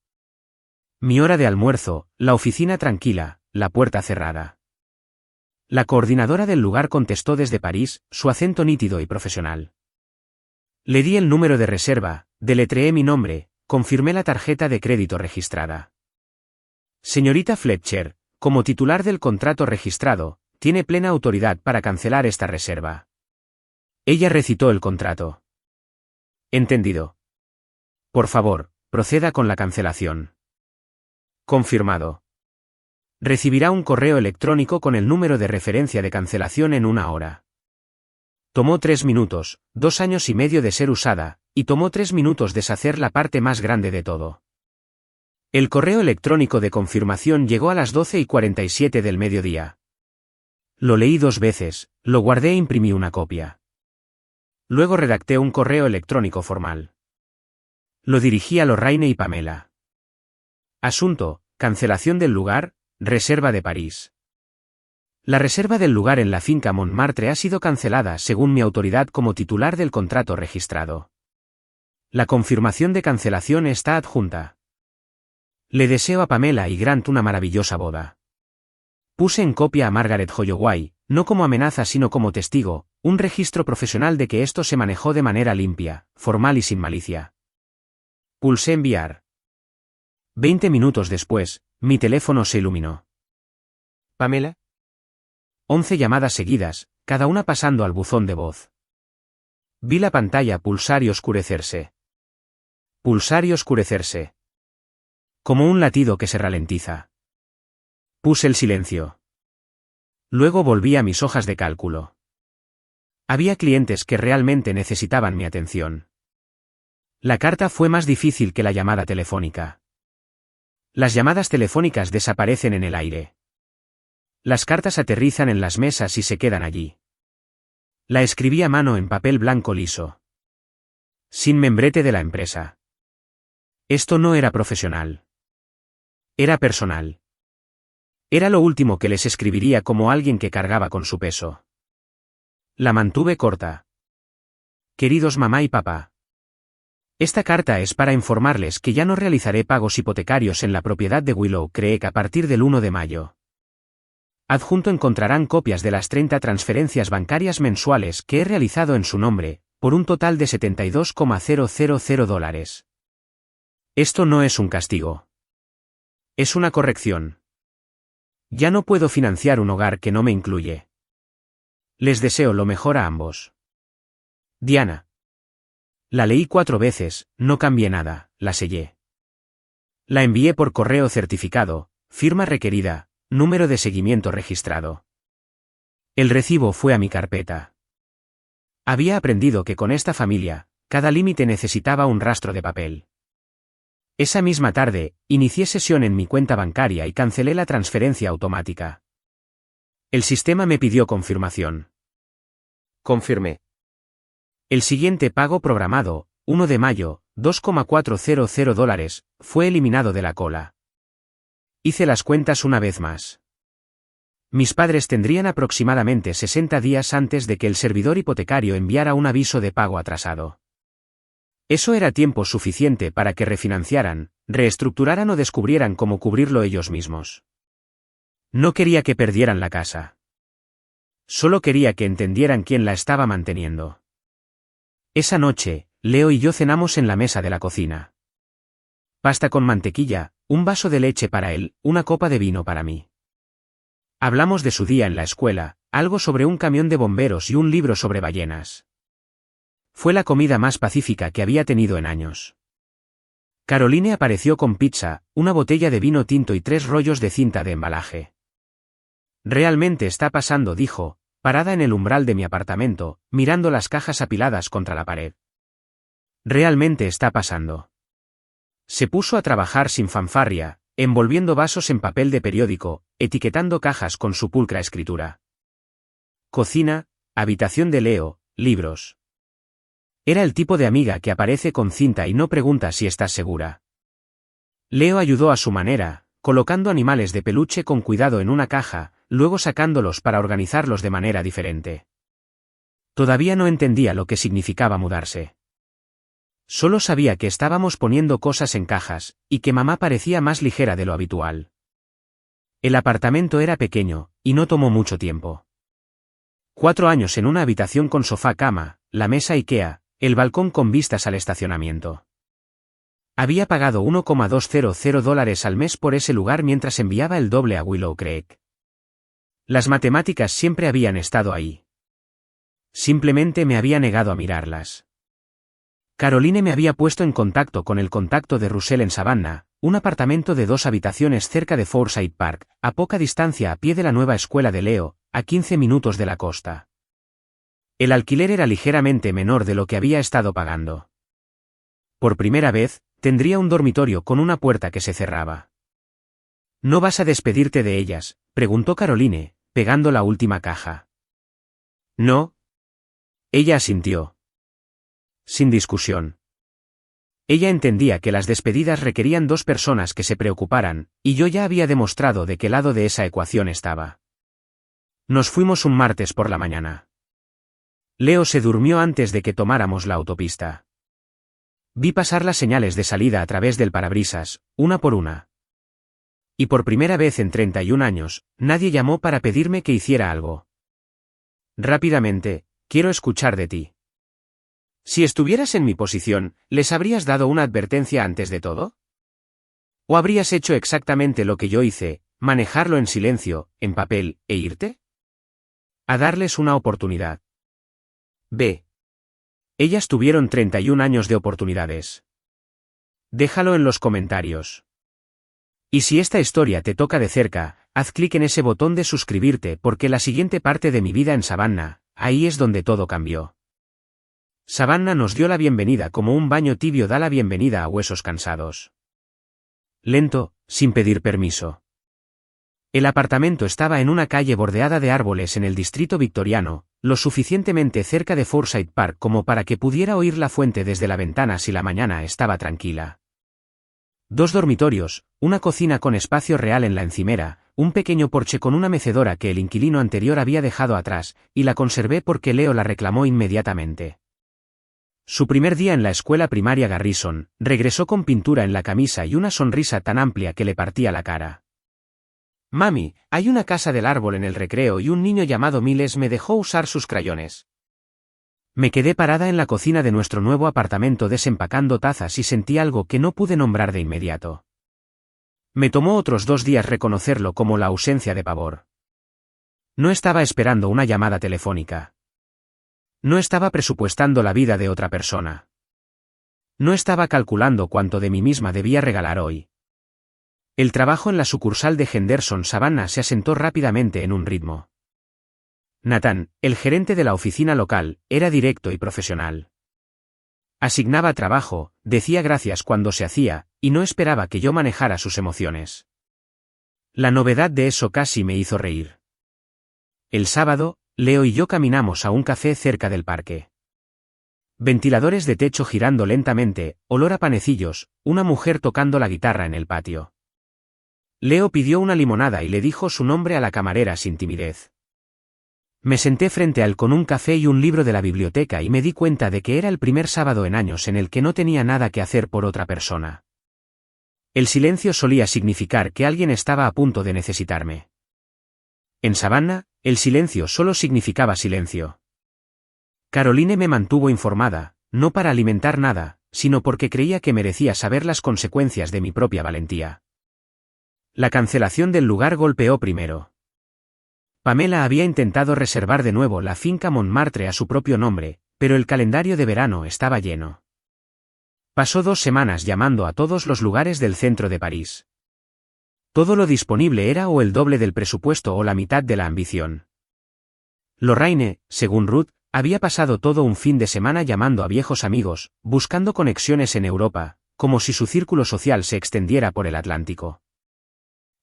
Mi hora de almuerzo, la oficina tranquila, la puerta cerrada. La coordinadora del lugar contestó desde París, su acento nítido y profesional. Le di el número de reserva, deletreé mi nombre, confirmé la tarjeta de crédito registrada. Señorita Fletcher, como titular del contrato registrado, tiene plena autoridad para cancelar esta reserva. Ella recitó el contrato. Entendido. Por favor, proceda con la cancelación. Confirmado. Recibirá un correo electrónico con el número de referencia de cancelación en 1 hora. Tomó 3 minutos, 2 años y medio de ser usada, y tomó 3 minutos deshacer la parte más grande de todo. El correo electrónico de confirmación llegó a las 12:47 del mediodía. Lo leí 2 veces, lo guardé e imprimí una copia. Luego redacté un correo electrónico formal. Lo dirigí a Lorraine y Pamela. Asunto: cancelación del lugar, reserva de París. La reserva del lugar en la finca Montmartre ha sido cancelada según mi autoridad como titular del contrato registrado. La confirmación de cancelación está adjunta. Le deseo a Pamela y Grant una maravillosa boda. Puse en copia a Margaret Holloway, no como amenaza sino como testigo, un registro profesional de que esto se manejó de manera limpia, formal y sin malicia. Pulsé enviar. 20 minutos después, mi teléfono se iluminó. ¿Pamela? 11 llamadas seguidas, cada una pasando al buzón de voz. Vi la pantalla pulsar y oscurecerse. Pulsar y oscurecerse. Como un latido que se ralentiza. Puse el silencio. Luego volví a mis hojas de cálculo. Había clientes que realmente necesitaban mi atención. La carta fue más difícil que la llamada telefónica. Las llamadas telefónicas desaparecen en el aire. Las cartas aterrizan en las mesas y se quedan allí. La escribí a mano en papel blanco liso. Sin membrete de la empresa. Esto no era profesional. Era personal. Era lo último que les escribiría como alguien que cargaba con su peso. La mantuve corta. Queridos mamá y papá. Esta carta es para informarles que ya no realizaré pagos hipotecarios en la propiedad de Willow Creek a partir del 1 de mayo. Adjunto encontrarán copias de las 30 transferencias bancarias mensuales que he realizado en su nombre, por un total de $72,000. Esto no es un castigo. Es una corrección. Ya no puedo financiar un hogar que no me incluye. Les deseo lo mejor a ambos. Diana. La leí 4 veces, no cambié nada, la sellé. La envié por correo certificado, firma requerida, número de seguimiento registrado. El recibo fue a mi carpeta. Había aprendido que con esta familia, cada límite necesitaba un rastro de papel. Esa misma tarde, inicié sesión en mi cuenta bancaria y cancelé la transferencia automática. El sistema me pidió confirmación. Confirmé. El siguiente pago programado, 1 de mayo, $2,400, fue eliminado de la cola. Hice las cuentas una vez más. Mis padres tendrían aproximadamente 60 días antes de que el servidor hipotecario enviara un aviso de pago atrasado. Eso era tiempo suficiente para que refinanciaran, reestructuraran o descubrieran cómo cubrirlo ellos mismos. No quería que perdieran la casa. Solo quería que entendieran quién la estaba manteniendo. Esa noche, Leo y yo cenamos en la mesa de la cocina. Pasta con mantequilla, un vaso de leche para él, una copa de vino para mí. Hablamos de su día en la escuela, algo sobre un camión de bomberos y un libro sobre ballenas. Fue la comida más pacífica que había tenido en años. Caroline apareció con pizza, una botella de vino tinto y 3 rollos de cinta de embalaje. Realmente está pasando, dijo, parada en el umbral de mi apartamento, mirando las cajas apiladas contra la pared. Realmente está pasando. Se puso a trabajar sin fanfarria, envolviendo vasos en papel de periódico, etiquetando cajas con su pulcra escritura. Cocina, habitación de Leo, libros. Era el tipo de amiga que aparece con cinta y no pregunta si estás segura. Leo ayudó a su manera, colocando animales de peluche con cuidado en una caja, luego sacándolos para organizarlos de manera diferente. Todavía no entendía lo que significaba mudarse. Solo sabía que estábamos poniendo cosas en cajas, y que mamá parecía más ligera de lo habitual. El apartamento era pequeño, y no tomó mucho tiempo. 4 años en una habitación con sofá-cama, la mesa IKEA, el balcón con vistas al estacionamiento. Había pagado $1,200 al mes por ese lugar mientras enviaba el doble a Willow Creek. Las matemáticas siempre habían estado ahí. Simplemente me había negado a mirarlas. Caroline me había puesto en contacto con el contacto de Russell en Savannah, un apartamento de 2 habitaciones cerca de Forsyth Park, a poca distancia a pie de la nueva escuela de Leo, a 15 minutos de la costa. El alquiler era ligeramente menor de lo que había estado pagando. Por primera vez, tendría un dormitorio con una puerta que se cerraba. ¿No vas a despedirte de ellas?, preguntó Caroline, pegando la última caja. No. Ella asintió. Sin discusión. Ella entendía que las despedidas requerían 2 personas que se preocuparan, y yo ya había demostrado de qué lado de esa ecuación estaba. Nos fuimos un martes por la mañana. Leo se durmió antes de que tomáramos la autopista. Vi pasar las señales de salida a través del parabrisas, una por una. Y por primera vez en 31 años, nadie llamó para pedirme que hiciera algo. Rápidamente, quiero escuchar de ti. Si estuvieras en mi posición, ¿les habrías dado una advertencia antes de todo? ¿O habrías hecho exactamente lo que yo hice, manejarlo en silencio, en papel, e irte? A darles una oportunidad. B. Ellas tuvieron 31 años de oportunidades. Déjalo en los comentarios. Y si esta historia te toca de cerca, haz clic en ese botón de suscribirte porque la siguiente parte de mi vida en Savannah, ahí es donde todo cambió. Savannah nos dio la bienvenida como un baño tibio da la bienvenida a huesos cansados. Lento, sin pedir permiso. El apartamento estaba en una calle bordeada de árboles en el distrito victoriano, lo suficientemente cerca de Forsyth Park como para que pudiera oír la fuente desde la ventana si la mañana estaba tranquila. 2 dormitorios, una cocina con espacio real en la encimera, un pequeño porche con una mecedora que el inquilino anterior había dejado atrás, y la conservé porque Leo la reclamó inmediatamente. Su primer día en la escuela primaria Garrison, regresó con pintura en la camisa y una sonrisa tan amplia que le partía la cara. Mami, hay una casa del árbol en el recreo y un niño llamado Miles me dejó usar sus crayones. Me quedé parada en la cocina de nuestro nuevo apartamento desempacando tazas y sentí algo que no pude nombrar de inmediato. Me tomó otros 2 días reconocerlo como la ausencia de pavor. No estaba esperando una llamada telefónica. No estaba presupuestando la vida de otra persona. No estaba calculando cuánto de mí misma debía regalar hoy. El trabajo en la sucursal de Henderson Savannah se asentó rápidamente en un ritmo. Nathan, el gerente de la oficina local, era directo y profesional. Asignaba trabajo, decía gracias cuando se hacía, y no esperaba que yo manejara sus emociones. La novedad de eso casi me hizo reír. El sábado, Leo y yo caminamos a un café cerca del parque. Ventiladores de techo girando lentamente, olor a panecillos, una mujer tocando la guitarra en el patio. Leo pidió una limonada y le dijo su nombre a la camarera sin timidez. Me senté frente a él con un café y un libro de la biblioteca y me di cuenta de que era el primer sábado en años en el que no tenía nada que hacer por otra persona. El silencio solía significar que alguien estaba a punto de necesitarme. En Savannah, el silencio solo significaba silencio. Caroline me mantuvo informada, no para alimentar nada, sino porque creía que merecía saber las consecuencias de mi propia valentía. La cancelación del lugar golpeó primero. Pamela había intentado reservar de nuevo la finca Montmartre a su propio nombre, pero el calendario de verano estaba lleno. Pasó 2 semanas llamando a todos los lugares del centro de París. Todo lo disponible era o el doble del presupuesto o la mitad de la ambición. Lorraine, según Ruth, había pasado todo un fin de semana llamando a viejos amigos, buscando conexiones en Europa, como si su círculo social se extendiera por el Atlántico.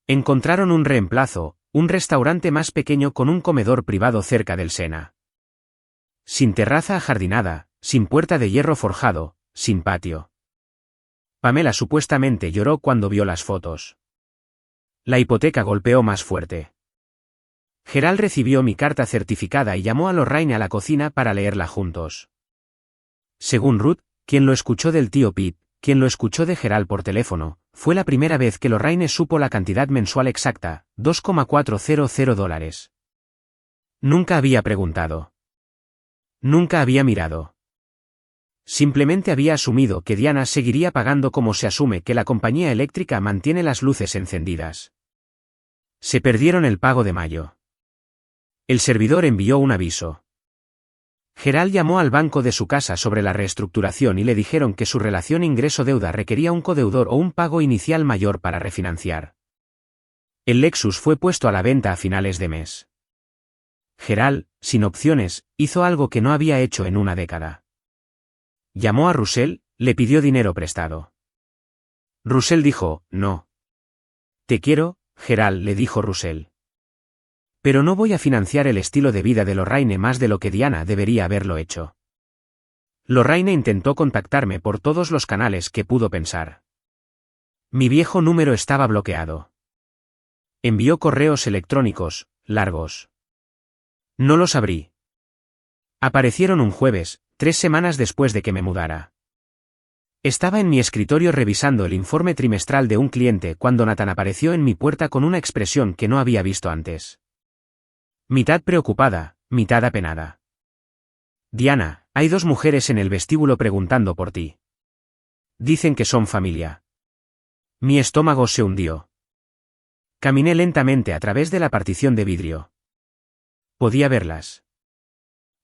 Encontraron un reemplazo, un restaurante más pequeño con un comedor privado cerca del Sena. Sin terraza ajardinada, sin puerta de hierro forjado, sin patio. Pamela supuestamente lloró cuando vio las fotos. La hipoteca golpeó más fuerte. Gerald recibió mi carta certificada y llamó a Lorraine a la cocina para leerla juntos. Según Ruth, quien lo escuchó del tío Pete, quien lo escuchó de Gerald por teléfono, fue la primera vez que Lorraine supo la cantidad mensual exacta, $2,400. Nunca había preguntado. Nunca había mirado. Simplemente había asumido que Diana seguiría pagando como se asume que la compañía eléctrica mantiene las luces encendidas. Se perdieron el pago de mayo. El servidor envió un aviso. Gerald llamó al banco de su casa sobre la reestructuración y le dijeron que su relación ingreso-deuda requería un codeudor o un pago inicial mayor para refinanciar. El Lexus fue puesto a la venta a finales de mes. Gerald, sin opciones, hizo algo que no había hecho en una década. Llamó a Russell, le pidió dinero prestado. Russell dijo, no. Te quiero, Gerald, le dijo Russell. Pero no voy a financiar el estilo de vida de Lorraine más de lo que Diana debería haberlo hecho. Lorraine intentó contactarme por todos los canales que pudo pensar. Mi viejo número estaba bloqueado. Envió correos electrónicos, largos. No los abrí. Aparecieron un jueves, 3 semanas después de que me mudara. Estaba en mi escritorio revisando el informe trimestral de un cliente cuando Nathan apareció en mi puerta con una expresión que no había visto antes. Mitad preocupada, mitad apenada. Diana, hay 2 mujeres en el vestíbulo preguntando por ti. Dicen que son familia. Mi estómago se hundió. Caminé lentamente a través de la partición de vidrio. Podía verlas.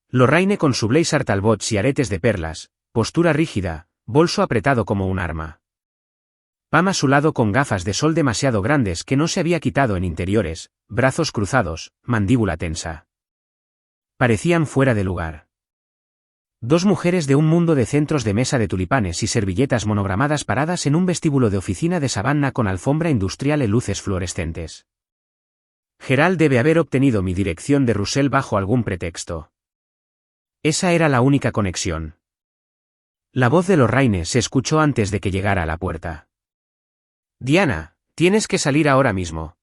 Lorraine con su blazer Talbots y aretes de perlas, postura rígida, bolso apretado como un arma. Pam a su lado con gafas de sol demasiado grandes que no se había quitado en interiores, brazos cruzados, mandíbula tensa. Parecían fuera de lugar. 2 mujeres de un mundo de centros de mesa de tulipanes y servilletas monogramadas paradas en un vestíbulo de oficina de Savannah con alfombra industrial y luces fluorescentes. Gerald debe haber obtenido mi dirección de Russell bajo algún pretexto. Esa era la única conexión. La voz de Lorraine se escuchó antes de que llegara a la puerta. Diana, tienes que salir ahora mismo.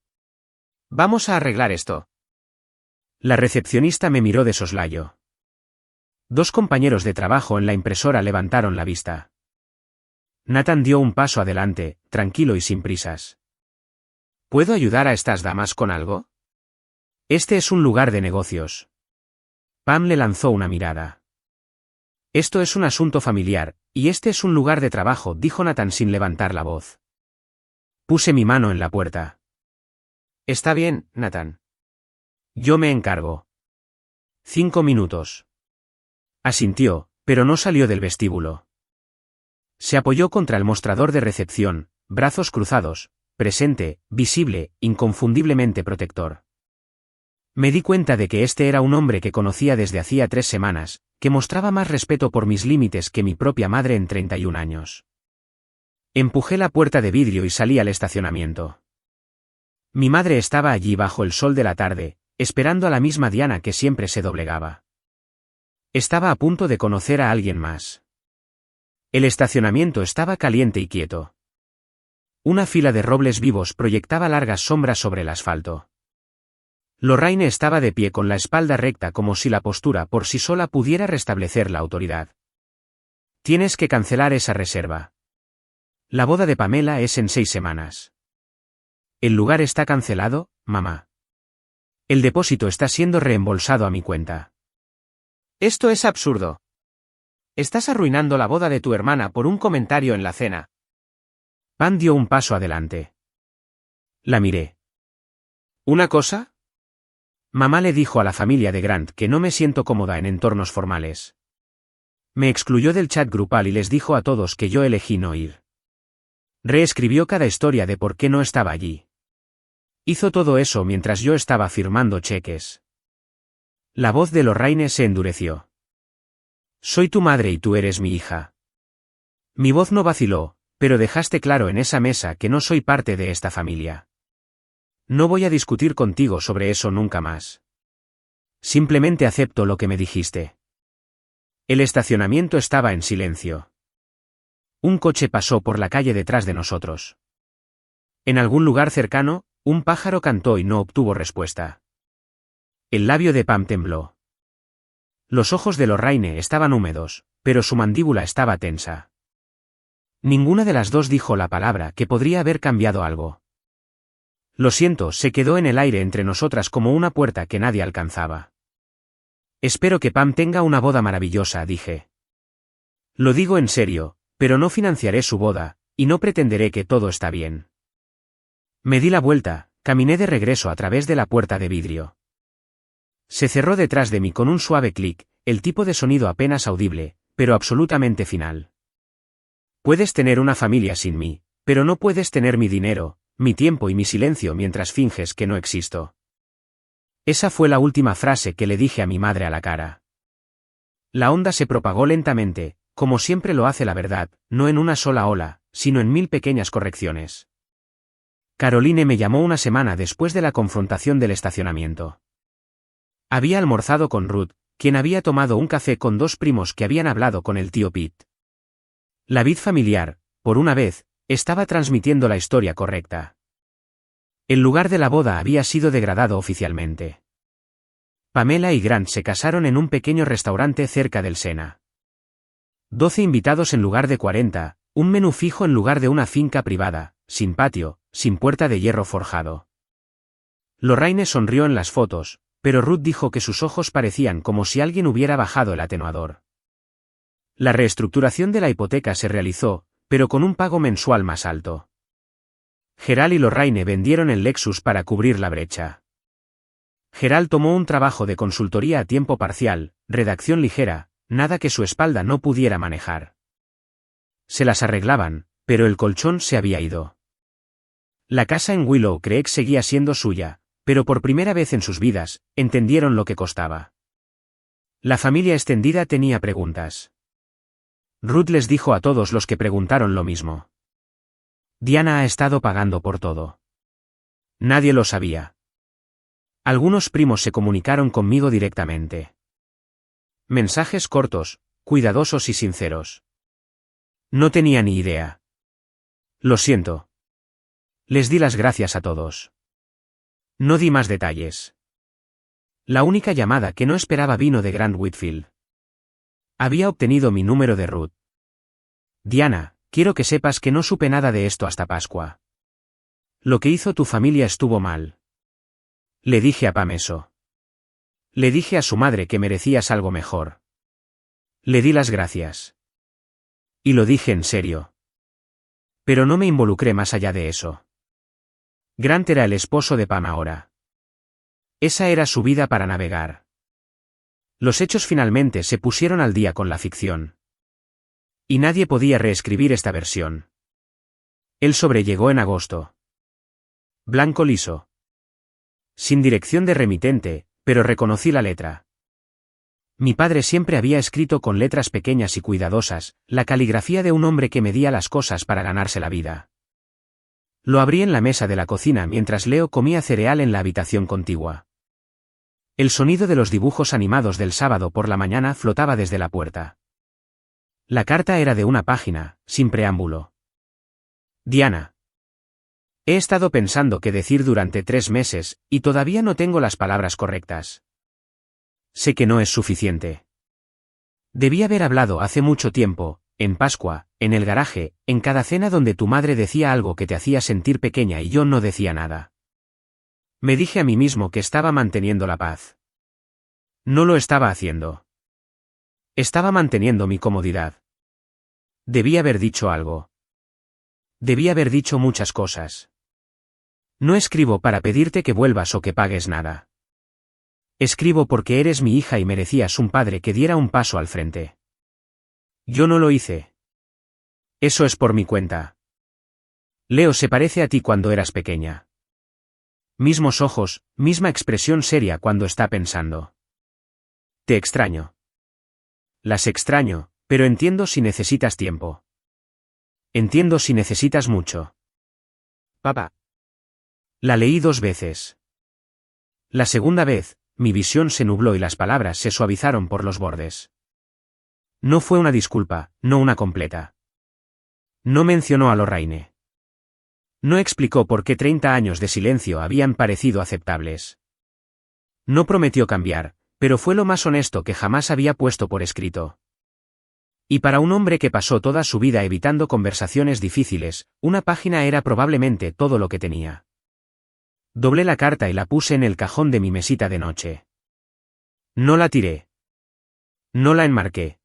Vamos a arreglar esto. La recepcionista me miró de soslayo. 2 compañeros de trabajo en la impresora levantaron la vista. Nathan dio un paso adelante, tranquilo y sin prisas. ¿Puedo ayudar a estas damas con algo? Este es un lugar de negocios. Pam le lanzó una mirada. Esto es un asunto familiar, y este es un lugar de trabajo, dijo Nathan sin levantar la voz. Puse mi mano en la puerta. Está bien, Nathan. Yo me encargo. 5 minutos. Asintió, pero no salió del vestíbulo. Se apoyó contra el mostrador de recepción, brazos cruzados, presente, visible, inconfundiblemente protector. Me di cuenta de que este era un hombre que conocía desde hacía 3 semanas, que mostraba más respeto por mis límites que mi propia madre en 31 años. Empujé la puerta de vidrio y salí al estacionamiento. Mi madre estaba allí bajo el sol de la tarde, esperando a la misma Diana que siempre se doblegaba. Estaba a punto de conocer a alguien más. El estacionamiento estaba caliente y quieto. Una fila de robles vivos proyectaba largas sombras sobre el asfalto. Lorraine estaba de pie con la espalda recta como si la postura por sí sola pudiera restablecer la autoridad. Tienes que cancelar esa reserva. La boda de Pamela es en 6 semanas. ¿El lugar está cancelado, mamá? El depósito está siendo reembolsado a mi cuenta. Esto es absurdo. Estás arruinando la boda de tu hermana por un comentario en la cena. Pam dio un paso adelante. La miré. ¿Una cosa? Mamá le dijo a la familia de Grant que no me siento cómoda en entornos formales. Me excluyó del chat grupal y les dijo a todos que yo elegí no ir. Reescribió cada historia de por qué no estaba allí. Hizo todo eso mientras yo estaba firmando cheques. La voz de Lorraine se endureció. Soy tu madre y tú eres mi hija. Mi voz no vaciló, pero dejaste claro en esa mesa que no soy parte de esta familia. No voy a discutir contigo sobre eso nunca más. Simplemente acepto lo que me dijiste. El estacionamiento estaba en silencio. Un coche pasó por la calle detrás de nosotros. En algún lugar cercano, un pájaro cantó y no obtuvo respuesta. El labio de Pam tembló. Los ojos de Lorraine estaban húmedos, pero su mandíbula estaba tensa. Ninguna de las dos dijo la palabra que podría haber cambiado algo. Lo siento, se quedó en el aire entre nosotras como una puerta que nadie alcanzaba. Espero que Pam tenga una boda maravillosa, dije. Lo digo en serio, pero no financiaré su boda, y no pretenderé que todo está bien. Me di la vuelta, caminé de regreso a través de la puerta de vidrio. Se cerró detrás de mí con un suave clic, el tipo de sonido apenas audible, pero absolutamente final. Puedes tener una familia sin mí, pero no puedes tener mi dinero, mi tiempo y mi silencio mientras finges que no existo. Esa fue la última frase que le dije a mi madre a la cara. La onda se propagó lentamente, como siempre lo hace la verdad, no en una sola ola, sino en 1000 pequeñas correcciones. Caroline me llamó una semana después de la confrontación del estacionamiento. Había almorzado con Ruth, quien había tomado un café con 2 primos que habían hablado con el tío Pete. La vid familiar, por una vez, estaba transmitiendo la historia correcta. El lugar de la boda había sido degradado oficialmente. Pamela y Grant se casaron en un pequeño restaurante cerca del Sena. 12 invitados en lugar de 40, un menú fijo en lugar de una finca privada, sin patio, sin puerta de hierro forjado. Lorraine sonrió en las fotos, pero Ruth dijo que sus ojos parecían como si alguien hubiera bajado el atenuador. La reestructuración de la hipoteca se realizó, pero con un pago mensual más alto. Gerald y Lorraine vendieron el Lexus para cubrir la brecha. Gerald tomó un trabajo de consultoría a tiempo parcial, redacción ligera, nada que su espalda no pudiera manejar. Se las arreglaban, pero el colchón se había ido. La casa en Willow Creek seguía siendo suya, pero por primera vez en sus vidas, entendieron lo que costaba. La familia extendida tenía preguntas. Ruth les dijo a todos los que preguntaron lo mismo. Diana ha estado pagando por todo. Nadie lo sabía. Algunos primos se comunicaron conmigo directamente. Mensajes cortos, cuidadosos y sinceros. No tenía ni idea. Lo siento. Les di las gracias a todos. No di más detalles. La única llamada que no esperaba vino de Grant Whitfield. Había obtenido mi número de Ruth. Diana, quiero que sepas que no supe nada de esto hasta Pascua. Lo que hizo tu familia estuvo mal. Le dije a Pam eso. Le dije a su madre que merecías algo mejor. Le di las gracias. Y lo dije en serio. Pero no me involucré más allá de eso. Grant era el esposo de Pam ahora. Esa era su vida para navegar. Los hechos finalmente se pusieron al día con la ficción. Y nadie podía reescribir esta versión. Él sobrellegó en agosto. Blanco liso. Sin dirección de remitente, pero reconocí la letra. Mi padre siempre había escrito con letras pequeñas y cuidadosas, la caligrafía de un hombre que medía las cosas para ganarse la vida. Lo abrí en la mesa de la cocina mientras Leo comía cereal en la habitación contigua. El sonido de los dibujos animados del sábado por la mañana flotaba desde la puerta. La carta era de una página, sin preámbulo. Diana. He estado pensando qué decir durante 3 meses, y todavía no tengo las palabras correctas. Sé que no es suficiente. Debí haber hablado hace mucho tiempo, en Pascua, en el garaje, en cada cena donde tu madre decía algo que te hacía sentir pequeña y yo no decía nada. Me dije a mí mismo que estaba manteniendo la paz. No lo estaba haciendo. Estaba manteniendo mi comodidad. Debí haber dicho algo. Debí haber dicho muchas cosas. No escribo para pedirte que vuelvas o que pagues nada. Escribo porque eres mi hija y merecías un padre que diera un paso al frente. Yo no lo hice. Eso es por mi cuenta. Leo se parece a ti cuando eras pequeña. Mismos ojos, misma expresión seria cuando está pensando. Te extraño. Las extraño, pero entiendo si necesitas tiempo. Entiendo si necesitas mucho. Papá. La leí 2 veces. La segunda vez, mi visión se nubló y las palabras se suavizaron por los bordes. No fue una disculpa, no una completa. No mencionó a Lorraine. No explicó por qué 30 años de silencio habían parecido aceptables. No prometió cambiar, pero fue lo más honesto que jamás había puesto por escrito. Y para un hombre que pasó toda su vida evitando conversaciones difíciles, una página era probablemente todo lo que tenía. Doblé la carta y la puse en el cajón de mi mesita de noche. No la tiré. No la enmarqué.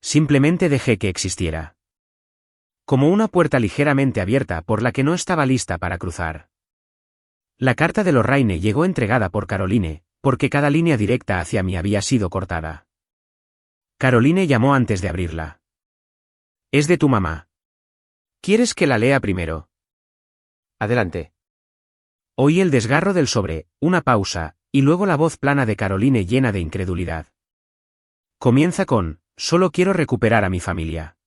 Simplemente dejé que existiera. Como una puerta ligeramente abierta por la que no estaba lista para cruzar. La carta de Lorraine llegó entregada por Caroline, porque cada línea directa hacia mí había sido cortada. Caroline llamó antes de abrirla. Es de tu mamá. ¿Quieres que la lea primero? Adelante. Oí el desgarro del sobre, una pausa, y luego la voz plana de Caroline llena de incredulidad. Comienza con: solo quiero recuperar a mi familia.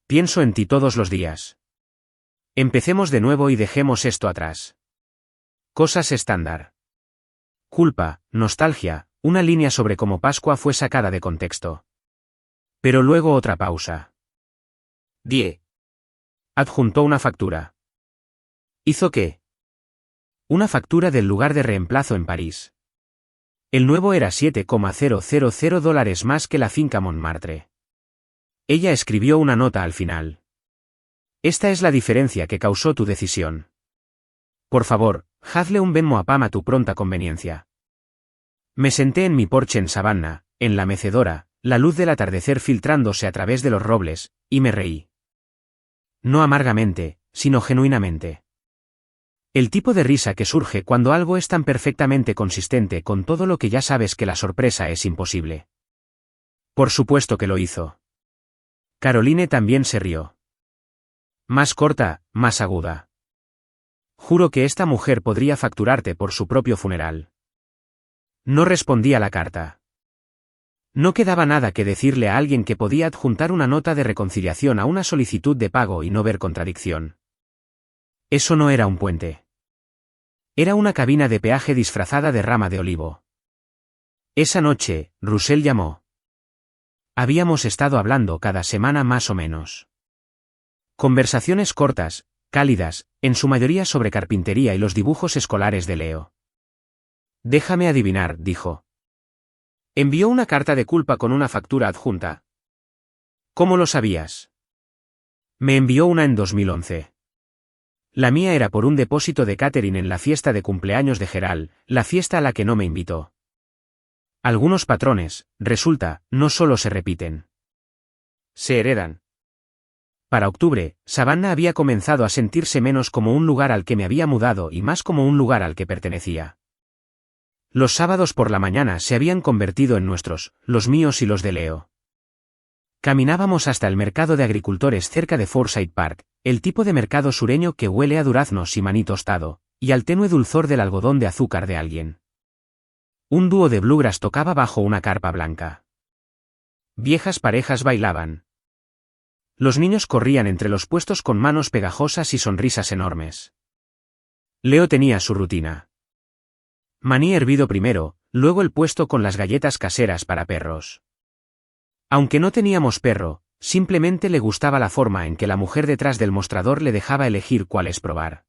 Pienso en ti todos los días. Empecemos de nuevo y dejemos esto atrás. Cosas estándar. Culpa, nostalgia, una línea sobre cómo Pascua fue sacada de contexto. Pero luego otra pausa. Die. Adjuntó una factura. ¿Hizo qué? Una factura del lugar de reemplazo en París. El nuevo era $7,000 más que la finca Montmartre. Ella escribió una nota al final. Esta es la diferencia que causó tu decisión. Por favor, hazle un Venmo-Apam a tu pronta conveniencia. Me senté en mi porche en Savannah, en la mecedora, la luz del atardecer filtrándose a través de los robles, y me reí. No amargamente, sino genuinamente. El tipo de risa que surge cuando algo es tan perfectamente consistente con todo lo que ya sabes que la sorpresa es imposible. Por supuesto que lo hizo. Caroline también se rió. Más corta, más aguda. Juro que esta mujer podría facturarte por su propio funeral. No respondí a la carta. No quedaba nada que decirle a alguien que podía adjuntar una nota de reconciliación a una solicitud de pago y no ver contradicción. Eso no era un puente. Era una cabina de peaje disfrazada de rama de olivo. Esa noche, Russell llamó. Habíamos estado hablando cada semana más o menos. Conversaciones cortas, cálidas, en su mayoría sobre carpintería y los dibujos escolares de Leo. Déjame adivinar, dijo. Envió una carta de culpa con una factura adjunta. ¿Cómo lo sabías? Me envió una en 2011. La mía era por un depósito de catering en la fiesta de cumpleaños de Gerald, la fiesta a la que no me invitó. Algunos patrones, resulta, no solo se repiten. Se heredan. Para octubre, Savannah había comenzado a sentirse menos como un lugar al que me había mudado y más como un lugar al que pertenecía. Los sábados por la mañana se habían convertido en nuestros, los míos y los de Leo. Caminábamos hasta el mercado de agricultores cerca de Forsyth Park, el tipo de mercado sureño que huele a duraznos y maní tostado, y al tenue dulzor del algodón de azúcar de alguien. Un dúo de bluegrass tocaba bajo una carpa blanca. Viejas parejas bailaban. Los niños corrían entre los puestos con manos pegajosas y sonrisas enormes. Leo tenía su rutina. Maní hervido primero, luego el puesto con las galletas caseras para perros. Aunque no teníamos perro, simplemente le gustaba la forma en que la mujer detrás del mostrador le dejaba elegir cuáles probar.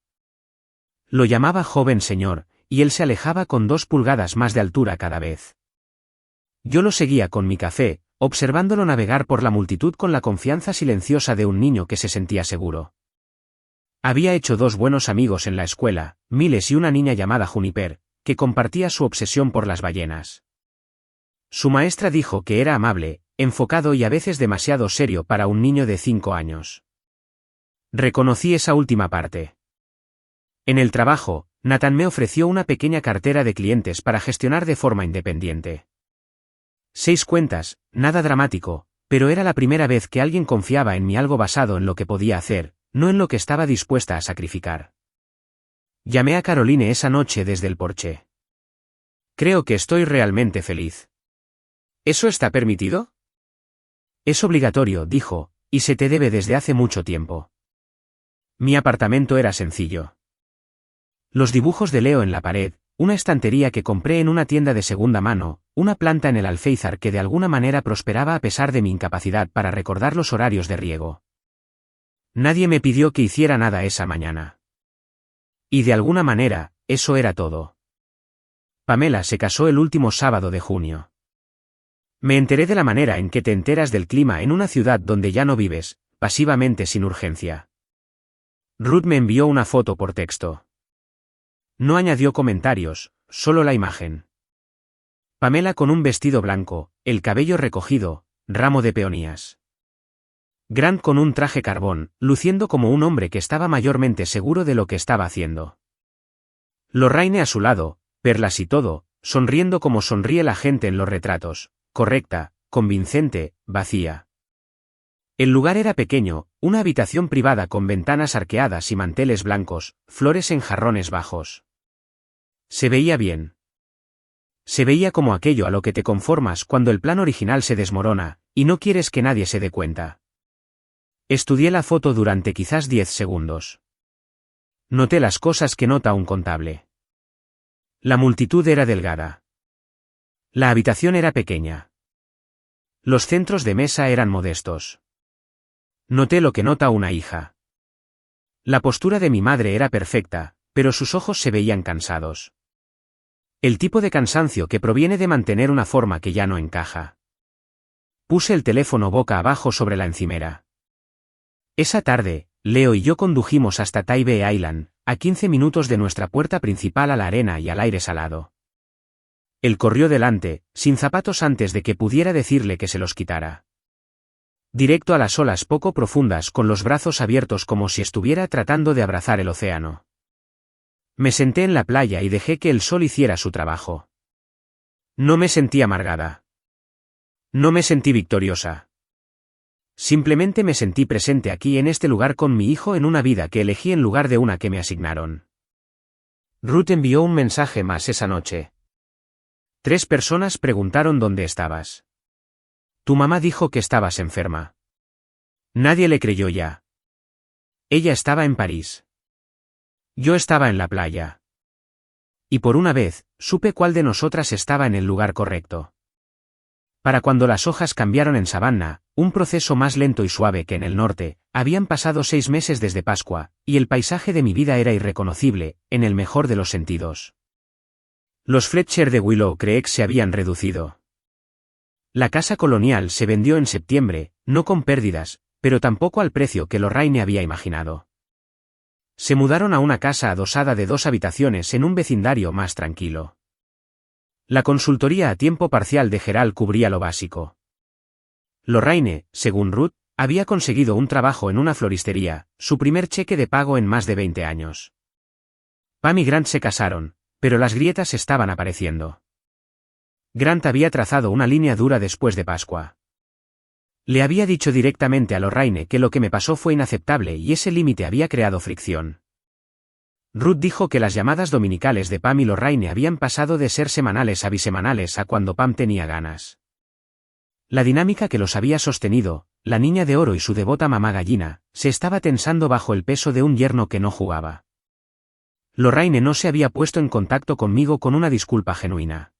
Lo llamaba joven señor, y él se alejaba con 2 pulgadas más de altura cada vez. Yo lo seguía con mi café, observándolo navegar por la multitud con la confianza silenciosa de un niño que se sentía seguro. Había hecho 2 buenos amigos en la escuela, Miles y una niña llamada Juniper, que compartía su obsesión por las ballenas. Su maestra dijo que era amable, enfocado y a veces demasiado serio para un niño de 5 años. Reconocí esa última parte. En el trabajo, Nathan me ofreció una pequeña cartera de clientes para gestionar de forma independiente. 6 cuentas, nada dramático, pero era la primera vez que alguien confiaba en mí algo basado en lo que podía hacer, no en lo que estaba dispuesta a sacrificar. Llamé a Caroline esa noche desde el porche. Creo que estoy realmente feliz. ¿Eso está permitido? Es obligatorio, dijo, y se te debe desde hace mucho tiempo. Mi apartamento era sencillo. Los dibujos de Leo en la pared, una estantería que compré en una tienda de segunda mano, una planta en el alféizar que de alguna manera prosperaba a pesar de mi incapacidad para recordar los horarios de riego. Nadie me pidió que hiciera nada esa mañana. Y de alguna manera, eso era todo. Pamela se casó el último sábado de junio. Me enteré de la manera en que te enteras del clima en una ciudad donde ya no vives, pasivamente sin urgencia. Ruth me envió una foto por texto. No añadió comentarios, solo la imagen. Pamela con un vestido blanco, el cabello recogido, ramo de peonías. Grant con un traje carbón, luciendo como un hombre que estaba mayormente seguro de lo que estaba haciendo. Lorraine a su lado, perlas y todo, sonriendo como sonríe la gente en los retratos, correcta, convincente, vacía. El lugar era pequeño, una habitación privada con ventanas arqueadas y manteles blancos, flores en jarrones bajos. Se veía bien. Se veía como aquello a lo que te conformas cuando el plan original se desmorona, y no quieres que nadie se dé cuenta. Estudié la foto durante quizás 10 segundos. Noté las cosas que nota un contable. La multitud era delgada. La habitación era pequeña. Los centros de mesa eran modestos. Noté lo que nota una hija. La postura de mi madre era perfecta, pero sus ojos se veían cansados. El tipo de cansancio que proviene de mantener una forma que ya no encaja. Puse el teléfono boca abajo sobre la encimera. Esa tarde, Leo y yo condujimos hasta Tybee Island, a 15 minutos de nuestra puerta principal a la arena y al aire salado. Él corrió delante, sin zapatos antes de que pudiera decirle que se los quitara. Directo a las olas poco profundas con los brazos abiertos como si estuviera tratando de abrazar el océano. Me senté en la playa y dejé que el sol hiciera su trabajo. No me sentí amargada. No me sentí victoriosa. Simplemente me sentí presente aquí en este lugar con mi hijo en una vida que elegí en lugar de una que me asignaron. Ruth envió un mensaje más esa noche. 3 personas preguntaron dónde estabas. Tu mamá dijo que estabas enferma. Nadie le creyó ya. Ella estaba en París. Yo estaba en la playa. Y por una vez, supe cuál de nosotras estaba en el lugar correcto. Para cuando las hojas cambiaron en Savannah, un proceso más lento y suave que en el norte, habían pasado 6 meses desde Pascua, y el paisaje de mi vida era irreconocible, en el mejor de los sentidos. Los Fletcher de Willow Creek se habían reducido. La casa colonial se vendió en septiembre, no con pérdidas, pero tampoco al precio que Lorraine había imaginado. Se mudaron a una casa adosada de 2 habitaciones en un vecindario más tranquilo. La consultoría a tiempo parcial de Gerald cubría lo básico. Lorraine, según Ruth, había conseguido un trabajo en una floristería, su primer cheque de pago en más de 20 años. Pam y Grant se casaron, pero las grietas estaban apareciendo. Grant había trazado una línea dura después de Pascua. Le había dicho directamente a Lorraine que lo que me pasó fue inaceptable y ese límite había creado fricción. Ruth dijo que las llamadas dominicales de Pam y Lorraine habían pasado de ser semanales a bisemanales a cuando Pam tenía ganas. La dinámica que los había sostenido, la niña de oro y su devota mamá gallina, se estaba tensando bajo el peso de un yerno que no jugaba. Lorraine no se había puesto en contacto conmigo con una disculpa genuina.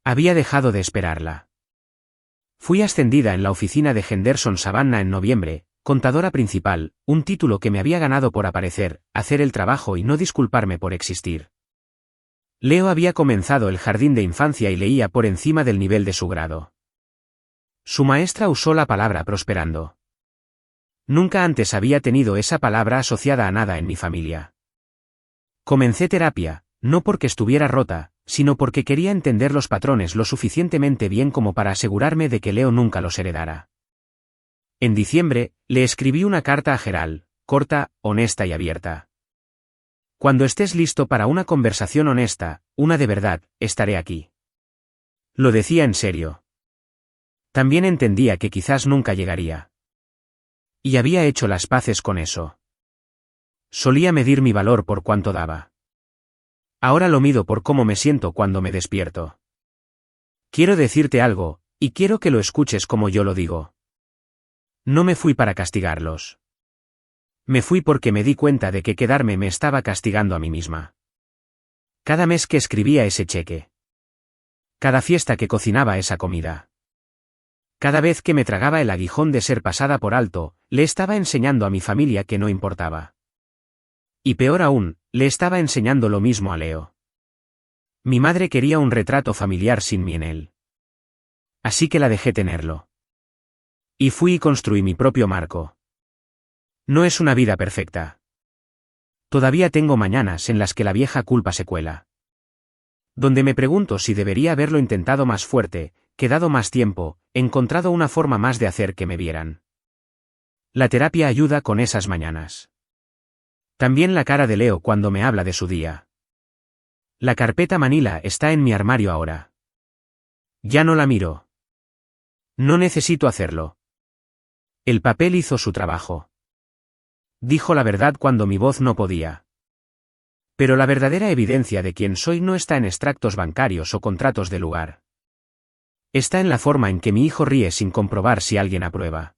Había dejado de esperarla. Fui ascendida en la oficina de Henderson Savannah en noviembre, contadora principal, un título que me había ganado por aparecer, hacer el trabajo y no disculparme por existir. Leo había comenzado el jardín de infancia y leía por encima del nivel de su grado. Su maestra usó la palabra prosperando. Nunca antes había tenido esa palabra asociada a nada en mi familia. Comencé terapia, no porque estuviera rota, sino porque quería entender los patrones lo suficientemente bien como para asegurarme de que Leo nunca los heredara. En diciembre, le escribí una carta a Gerald, corta, honesta y abierta. Cuando estés listo para una conversación honesta, una de verdad, estaré aquí. Lo decía en serio. También entendía que quizás nunca llegaría. Y había hecho las paces con eso. Solía medir mi valor por cuánto daba. Ahora lo mido por cómo me siento cuando me despierto. Quiero decirte algo, y quiero que lo escuches como yo lo digo. No me fui para castigarlos. Me fui porque me di cuenta de que quedarme me estaba castigando a mí misma. Cada mes que escribía ese cheque. Cada fiesta que cocinaba esa comida. Cada vez que me tragaba el aguijón de ser pasada por alto, le estaba enseñando a mi familia que no importaba. Y peor aún, le estaba enseñando lo mismo a Leo. Mi madre quería un retrato familiar sin mí en él. Así que la dejé tenerlo. Y fui y construí mi propio marco. No es una vida perfecta. Todavía tengo mañanas en las que la vieja culpa se cuela. Donde me pregunto si debería haberlo intentado más fuerte, quedado más tiempo, encontrado una forma más de hacer que me vieran. La terapia ayuda con esas mañanas. También la cara de Leo cuando me habla de su día. La carpeta Manila está en mi armario ahora. Ya no la miro. No necesito hacerlo. El papel hizo su trabajo. Dijo la verdad cuando mi voz no podía. Pero la verdadera evidencia de quién soy no está en extractos bancarios o contratos de lugar. Está en la forma en que mi hijo ríe sin comprobar si alguien aprueba.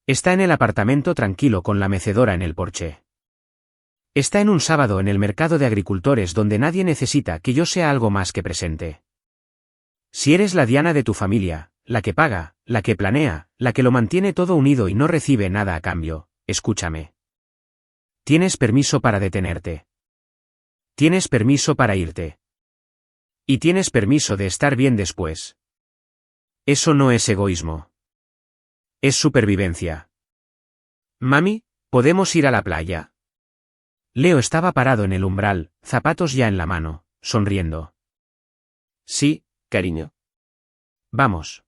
Está en el apartamento tranquilo con la mecedora en el porche. Está en un sábado en el mercado de agricultores donde nadie necesita que yo sea algo más que presente. Si eres la Diana de tu familia, la que paga, la que planea, la que lo mantiene todo unido y no recibe nada a cambio, escúchame. Tienes permiso para detenerte. Tienes permiso para irte. Y tienes permiso de estar bien después. Eso no es egoísmo. Es supervivencia. Mami, ¿podemos ir a la playa? Leo estaba parado en el umbral, zapatos ya en la mano, sonriendo. Sí, cariño. Vamos.